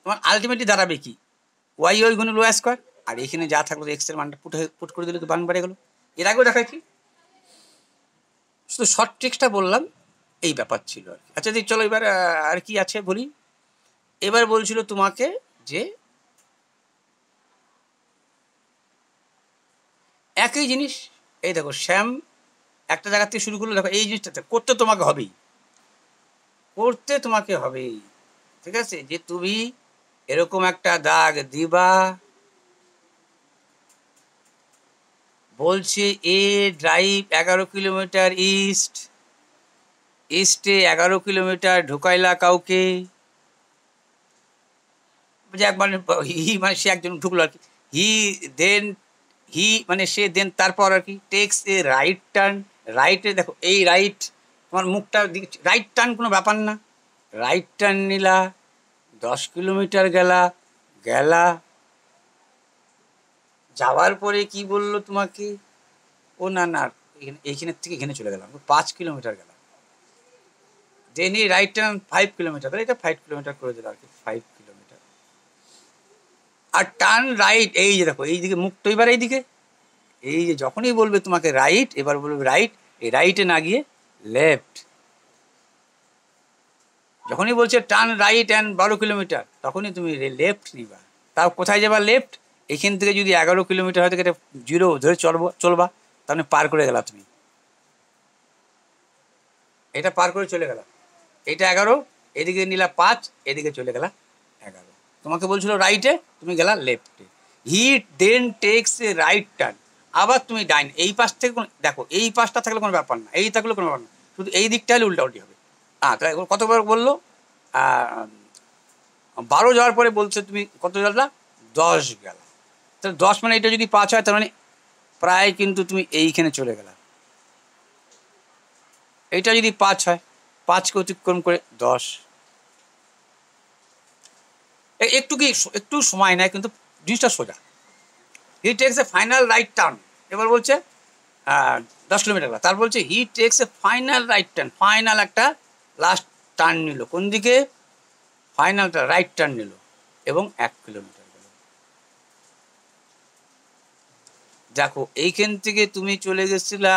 A: তোমার আলটিমেটলি দাঁড়াবে কি, ওয়াই ওয়াই গুণ ওয়াই স্কোয়ার, আর এখানে যা থাকলো এক্স এর মানটা পুট করে দিলে তো বান বেড়ে গেল। এর আগেও দেখাইছি, শুধু শর্ট ট্রিক্সটা বললাম, এই ব্যাপার ছিল আর কি। আচ্ছা চলো এবার আর কি আছে বলি। এবার বলছিল তোমাকে যে একই জিনিস, এই দেখো শ্যাম একটা জায়গা থেকে শুরু করলো, দেখো এই জিনিসটা করতে তোমাকে হবেই, করতে তোমাকে হবেই, ঠিক আছে, যে তুমি এরকম একটা দাগ দিবা, বলছে এ ড্রাইভ 11 কিলোমিটার ইস্টে 11 কিলোমিটার ঢুকাইলা কাউকে, মানে হি মানে সে একজন ঢুকলো আর কি, হি দেন হি মানে সে দেন তারপর আর কি টেক্স এ রাইট টার্ন, রাইটে দেখো এই রাইট তোমার মুখটা রাইট টার্ন কোনো ব্যাপার না, রাইট টার্ন নিলা, 10 কিলোমিটার গেলা, যাওয়ার পরে কি বললো তোমাকে, ও না না এইখানের থেকে এখানে চলে গেলাম, 5 কিলোমিটার গেলাম, দেন এই রাইট টার্ন 5 কিলোমিটার, তাহলে এটা 5 কিলোমিটার করে দিল আর কি, 5 কিলোমিটার। আর টার্ন রাইট, এই যে দেখো এইদিকে মুখ তো এবার এইদিকে, এই যে যখনই বলবে তোমাকে রাইট, এবার বলবে রাইট, এই রাইটে না গিয়ে লেফট, যখনই বলছে টার্ন রাইট অ্যান্ড 12 কিলোমিটার, তখনই তুমি লেফট নিবা। তাও কোথায় যাবা, লেফট। এখান থেকে যদি 11 কিলোমিটার হয়তো এটা 0 ধরে চলবা, তাহলে পার করে গেলা তুমি, এটা পার করে চলে গেলা, এটা 11, এদিকে নিলা 5, এদিকে চলে গেলা 11, তোমাকে বলছিল রাইটে, তুমি গেলা লেফটে। হি দেন টেক্স এ রাইট টার্ন, আবার তুমি ডাইন, এই পাশ থেকে দেখো এই পাশটা থাকলে কোনো ব্যাপার না, এই থাকলে কোনো ব্যাপার না, শুধু এই দিকটা হলে উল্টাউল্টি হবে। তাহলে কতবার বললো, 12 যাওয়ার পরে বলছে তুমি কত গেলা, 10 গেলা, তাহলে 10 মানে এটা যদি 5 হয়, তার মানে প্রায় কিন্তু তুমি এইখানে চলে গেলা, এটা যদি 5 হয়, 5কে অতিক্রম করে 10, একটু সময় নেয় কিন্তু জিনিসটা সোজা। He takes A final right turn, এবার বলছে 10 কিলোমিটার, তার বলছে he takes A final right turn, final একটা লাস্ট টার্ন নিল, কোন দিকে, ফাইনালটা রাইট টার্ন নিল, এবং 1 কিলোমিটার গেল। দেখো এইখান থেকে তুমি চলে গেছিলা,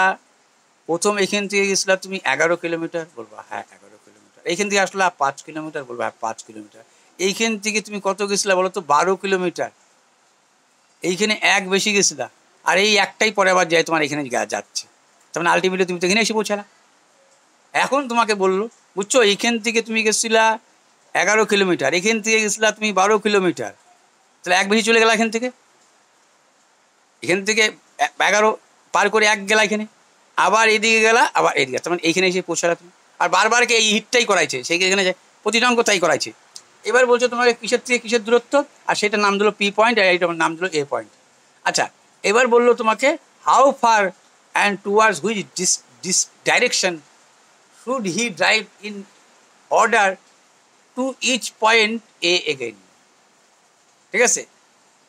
A: প্রথম এখান থেকে গেছিলা তুমি 11 কিলোমিটার, বলবা হ্যাঁ 11 কিলোমিটার, এইখান থেকে আসলা 5 কিলোমিটার, বলবা হ্যাঁ 5 কিলোমিটার, এইখান থেকে তুমি কত গেছিলা বলো তো, 12 কিলোমিটার, এইখানে 1 বেশি গেছিলা, আর এই একটাই পরে আবার যায় তোমার এখানে যাচ্ছে, তার মানে আলটিমেটলি তুমি তো এখানে এসে পৌঁছালা। এখন তোমাকে বললো, বুঝছো, এইখান থেকে তুমি গেছিলা 11 কিলোমিটার, এখান থেকে গেছিলা তুমি 12 কিলোমিটার, তাহলে 1 বেশি চলে গেলা এখান থেকে, এখান থেকে 11 পার করে 1 গেলা এখানে, আবার এদিকে গেলা, আবার এদিকে, তার মানে এইখানে এসে পৌঁছালা তুমি। আর বারবার এই হিটটাই করাইছে, সেই এখানে প্রতিটা অঙ্ক তাই করাইছে। এবার বলছো তোমাকে কিসের থেকে কিসের দূরত্ব, আর সেটার নাম দিল পি পয়েন্ট, আর এইটার নাম দিল এ পয়েন্ট। আচ্ছা, এবার বললো তোমাকে how far and towards which this direction should he drive in order to each point A again, ঠিক আছে,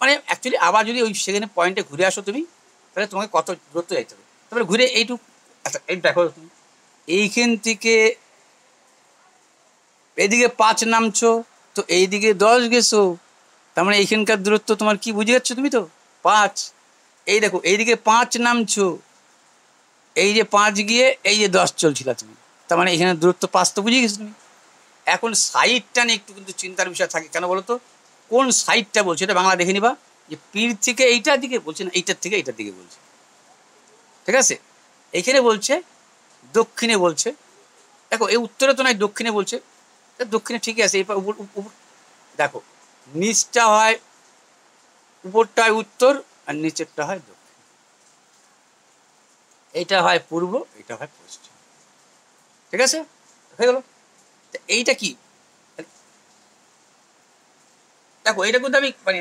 A: মানে অ্যাকচুয়ালি আবার যদি ওই সেখানে পয়েন্টে ঘুরে আসো তুমি, তাহলে তোমাকে কত দূরত্ব যাইতে হবে, তারপরে ঘুরে এইটুকু। আচ্ছা এই দেখো তুমি এইখান থেকে এইদিকে 5 নামছো, তো এইদিকে 10 গেছো, তার মানে এইখানকার দূরত্ব তোমার কি বুঝে যাচ্ছ তুমি, তো 5। এই দেখো এইদিকে 5 নামছো, এই যে 5 গিয়ে এই যে 10 চলছিল তুমি, তার মানে এখানে দূরত্ব 5 তো বুঝে গেছো তুমি। এখন সাইডটা নিয়ে একটু কিন্তু চিন্তার বিষয় থাকে, কেন বলো তো, কোন সাইডটা বলছে, এটা বাংলা দেখে নিবা, যে পীর থেকে এইটার দিকে বলছে না এইটার থেকে এইটার দিকে বলছে, ঠিক আছে, এইখানে বলছে দক্ষিণে বলছে, দেখো এই উত্তরে তো নয় দক্ষিণে বলছে, দক্ষিণে ঠিকই আছে, এরপর উপর দেখো নিচটা হয়, উপরটা হয় উত্তর, আর নিচেরটা হয় দক্ষিণ, এইটা হয় পূর্ব, এটা হয় পশ্চিম, ঠিক আছে, হয়ে গেল। এইটা কি, দেখো এটা কিন্তু আমি মানে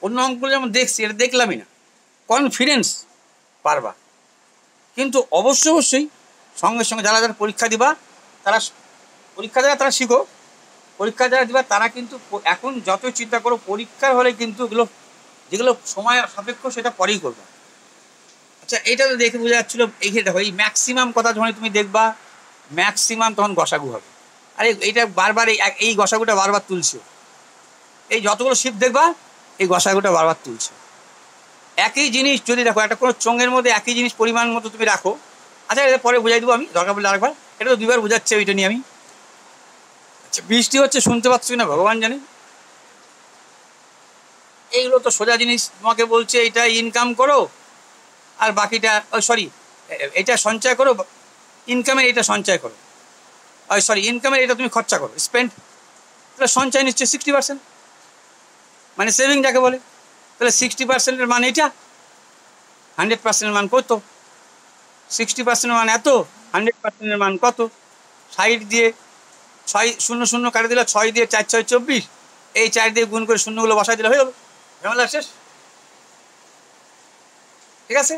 A: অন্য অঙ্কগুলো যেমন দেখছি, এটা দেখলামই না, কনফিডেন্স পারবা। কিন্তু অবশ্যই সঙ্গে সঙ্গে যারা যারা পরীক্ষা দিবা তারা পরীক্ষা যারা তারা শিখো, পরীক্ষা যারা দিবা তারা কিন্তু এখন যত চিন্তা করো পরীক্ষার হলে কিন্তু এগুলো যেগুলো সময় সাপেক্ষ সেটা পরেই করবে। আচ্ছা, এইটা তো দেখে বোঝা যাচ্ছিলো এইখানে দেখো, এই ম্যাক্সিমাম কথা যখন তুমি দেখবা ম্যাক্সিমাম তখন গসাগু হবে। আরে এইটা বারবার এই গসাগুটা বারবার তুলছে, এই যতগুলো শিফট দেখবা এই গসাগুটা বারবার তুলছে। একই জিনিস যদি দেখো একটা কোনো চোঙের মধ্যে একই জিনিস পরিমাণ মতো তুমি রাখো, আচ্ছা এটা পরে বোঝাই দেবো আমি দরকার পড়লে আরেকবার, এটা তো দুবার বোঝাচ্ছে ওইটা নিয়ে আমি। আচ্ছা, বৃষ্টি হচ্ছে শুনতে পাচ্ছ না ভগবান জানে। এইগুলো তো সোজা জিনিস, তোমাকে বলছে এটা ইনকাম করো আর বাকিটা সরি এটা সঞ্চয় করো, ইনকামের এটা সঞ্চয় করো, সরি ইনকামের এটা তুমি খরচা করো স্পেন্ড, তাহলে সঞ্চয় নিচ্ছে 60%, মানে সেভিং যাকে বলে। তাহলে 60%-এর মান এটা, 100%-এর মান কত? 60%-এর মান এত, 100%-এর মান কত? 60 দিয়ে 6 0 0 কাটে দিলে 6 দিয়ে 4 6 24, এই 4 দিয়ে গুণ করে শূন্যগুলো বসাই দিলে হয়ে গেল, ঝামেলা শেষ। ঠিক আছে,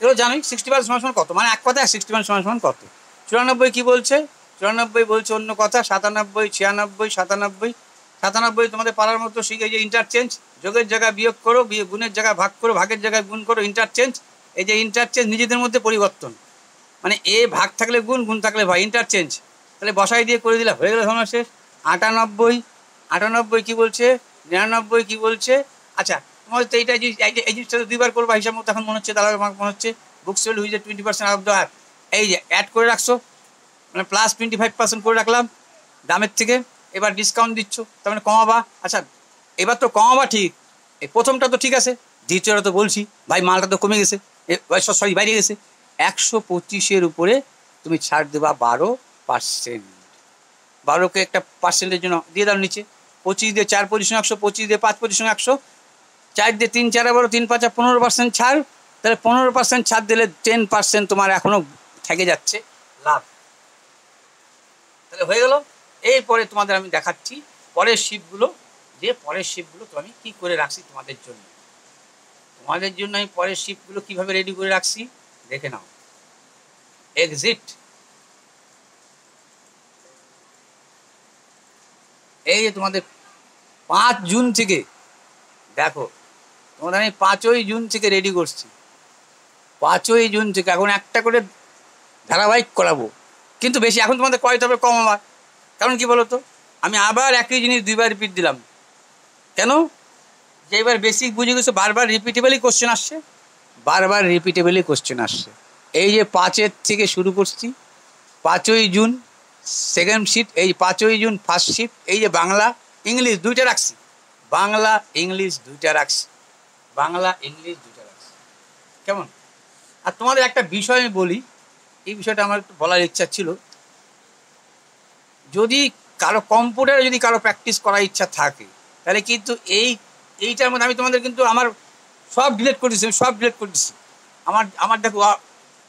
A: এগুলো জানোই। 60% সমান কত, মানে এক কথায় 60% সমান কত। 94 কি বলছে? 94 বলছে অন্য কথা। 97 96 97 97 তোমাদের পারার মতো শিখে, যে ইন্টারচেঞ্জ, যোগের জায়গায় বিয়োগ করো, গুণের জায়গায় ভাগ করো, ভাগের জায়গায় গুণ করো, ইন্টারচেঞ্জ। এই যে ইন্টারচেঞ্জ নিজেদের মধ্যে পরিবর্তন, মানে এ ভাগ থাকলে গুণ, গুণ থাকলে ভাগ, ইন্টারচেঞ্জ। তাহলে বসাই দিয়ে করে দিলে হয়ে গেল সময় শেষ। 98 98 কি বলছে? 99 কি বলছে? আচ্ছা, তোমাদের তো এইটা এই জিনিসটা দুইবার করবা হিসাব মতো এখন মনে হচ্ছে, দাদা আমার মনে হচ্ছে books sold which 20% of the app, এই যে অ্যাড করে রাখছো, মানে প্লাস 25% করে রাখলাম দামের থেকে, এবার ডিসকাউন্ট দিচ্ছ, তার মানে কমাবা। আচ্ছা, এবার তো কমাবা ঠিক, এই প্রথমটা তো ঠিক আছে, দ্বিতীয়টা তো বলছি ভাই মালটা তো কমে গেছে, সরি বাইরে গেছে। 125-এর উপরে তুমি ছাড় দেবা 12%, 12কে একটা পার্সেন্টের জন্য দিয়ে দাও নিচে। 25 দিয়ে 4 পজিশন 100, 25 দিয়ে 5 পজিশন 100, 4 দিয়ে 3 4 12, 3 5 15% ছাড়। তাহলে 15% ছাড় দিলে 10% তোমার এখনো থেকে যাচ্ছে লাভ, তাহলে হয়ে গেল। এরপরে তোমাদের আমি দেখাচ্ছি পরের শিপগুলো, যে পরের শিপগুলো তো আমি কী করে রাখছি তোমাদের জন্য। তোমাদের জন্য আমি পরের শিপগুলো কীভাবে রেডি করে রাখছি দেখে নাও। এক্সিট, এই যে তোমাদের 5 জুন থেকে, দেখো তোমাদের আমি 5ই জুন থেকে রেডি করছি, 5ই জুন থেকে এখন একটা করে ধারাবাহিক করাবো, কিন্তু বেশি এখন তোমাদের করাইতে হবে কম আমার। কারণ কি বলো তো, আমি আবার একই জিনিস দুইবার রিপিট দিলাম, কেন? যে এবার বেসিক বুঝে গেছো, বারবার রিপিটেবলি কোশ্চেন আসছে, বারবার রিপিটেবলি কোশ্চেন আসছে। এই যে 5-এর থেকে শুরু করছি, 5ই জুন সেকেন্ড শিফট, এই 5ই জুন ফার্স্ট শিফট, এই যে বাংলা ইংলিশ দুইটা রাখছি, বাংলা ইংলিশ দুইটা রাখছি, বাংলা ইংলিশ দুইটা রাখছি, কেমন? আর তোমাদের একটা বিষয় আমি বলি, এই বিষয়টা আমার একটু বলার ইচ্ছা ছিল। যদি কারো কম্পিউটারে যদি কারো প্র্যাকটিস করার ইচ্ছা থাকে, তাহলে কিন্তু এইটার মধ্যে আমি তোমাদের কিন্তু আমার সব ডিলিট করে দিচ্ছি, সব ডিলিট করে দিচ্ছি। আমার দেখো,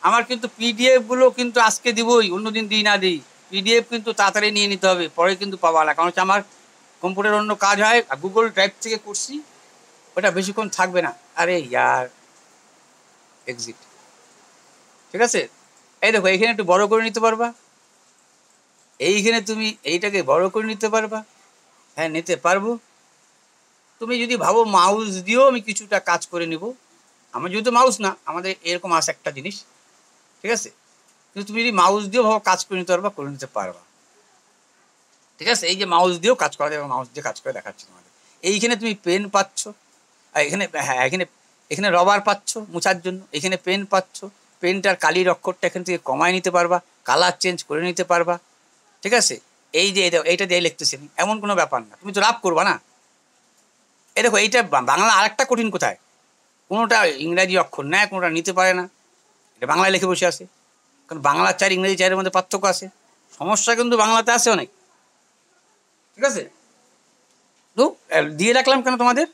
A: আমার কিন্তু পিডিএফগুলো কিন্তু আজকে দিবই, অন্যদিন দিই না দিই। পিডিএফ কিন্তু তাড়াতাড়ি নিয়ে নিতে হবে, পরে কিন্তু পাবা না, কারণ হচ্ছে আমার কম্পিউটার অন্য কাজ হয়, আর গুগল ড্রাইভ থেকে করছি, ওটা বেশিক্ষণ থাকবে না। আরে ইয়ার, এক্সিট, ঠিক আছে। এই দেখো এইখানে একটু বড় করে নিতে পারবা, এইখানে তুমি এইটাকে বড় করে নিতে পারবা, হ্যাঁ নিতে পারবো। তুমি যদি ভাবো মাউস দিয়েও আমি কিছুটা কাজ করে নিব, আমার যেহেতু মাউস না, আমাদের এরকম আসে একটা জিনিস, ঠিক আছে, কিন্তু তুমি যদি মাউস দিয়েও ভাবো কাজ করে নিতে পারবা, করে নিতে পারবা, ঠিক আছে। এই যে মাউস দিয়েও কাজ করা যাবে, মাউস দিয়ে কাজ করে দেখাচ্ছি তোমাদের। এইখানে তুমি পেন পাচ্ছ, আর এখানে হ্যাঁ এখানে রবার পাচ্ছ মোছার জন্য, এখানে পেন পাচ্ছ, পেনটার কালির অক্ষরটা এখান থেকে কমায় নিতে পারবা, কালার চেঞ্জ করে নিতে পারবা, ঠিক আছে। এই যে এইটা দিয়ে লিখতেছি এমন কোনো ব্যাপার না, তুমি তো লাভ করবা না। এই দেখো এইটা বাংলা আরেকটা কঠিন কোথায়, কোনোটা ইংরাজি অক্ষর নেয়, কোনোটা নিতে পারে না, এটা বাংলায় লিখে বসে আছে, কারণ বাংলা 4 ইংরেজি 4-এর মধ্যে পার্থক্য আছে, সমস্যা কিন্তু বাংলাতে আছে অনেক, ঠিক আছে। তো দিয়ে রাখলাম কেন তোমাদের,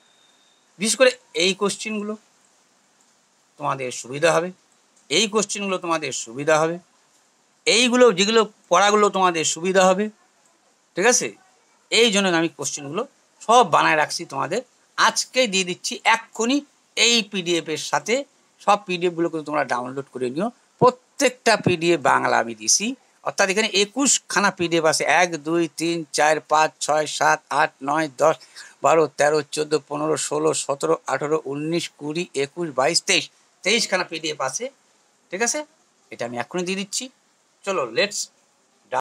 A: বিশেষ করে এই কোশ্চেনগুলো তোমাদের সুবিধা হবে, এই কোশ্চেনগুলো তোমাদের সুবিধা হবে, এইগুলো যেগুলো পড়াগুলো তোমাদের সুবিধা হবে, ঠিক আছে। এই জন্য আমি কোশ্চেনগুলো সব বানায় রাখছি তোমাদের, আজকে দিয়ে দিচ্ছি এক্ষুনি এই পিডিএফের সাথে, সব পিডিএফগুলো কিন্তু তোমরা ডাউনলোড করে নিও। প্রত্যেকটা পিডিএফ বাংলা আমি দিছি, অর্থাৎ এখানে 21খানা পিডিএফ আছে। 1 2 3 4 5 6 7 8 9 10 12 13 14 15 16 17 18 19 20 21 22 23 23খানা পিডিএফ আছে। ঠিক আছে, এটা আমি এখনই দিয়ে দিচ্ছি। চলো লেটস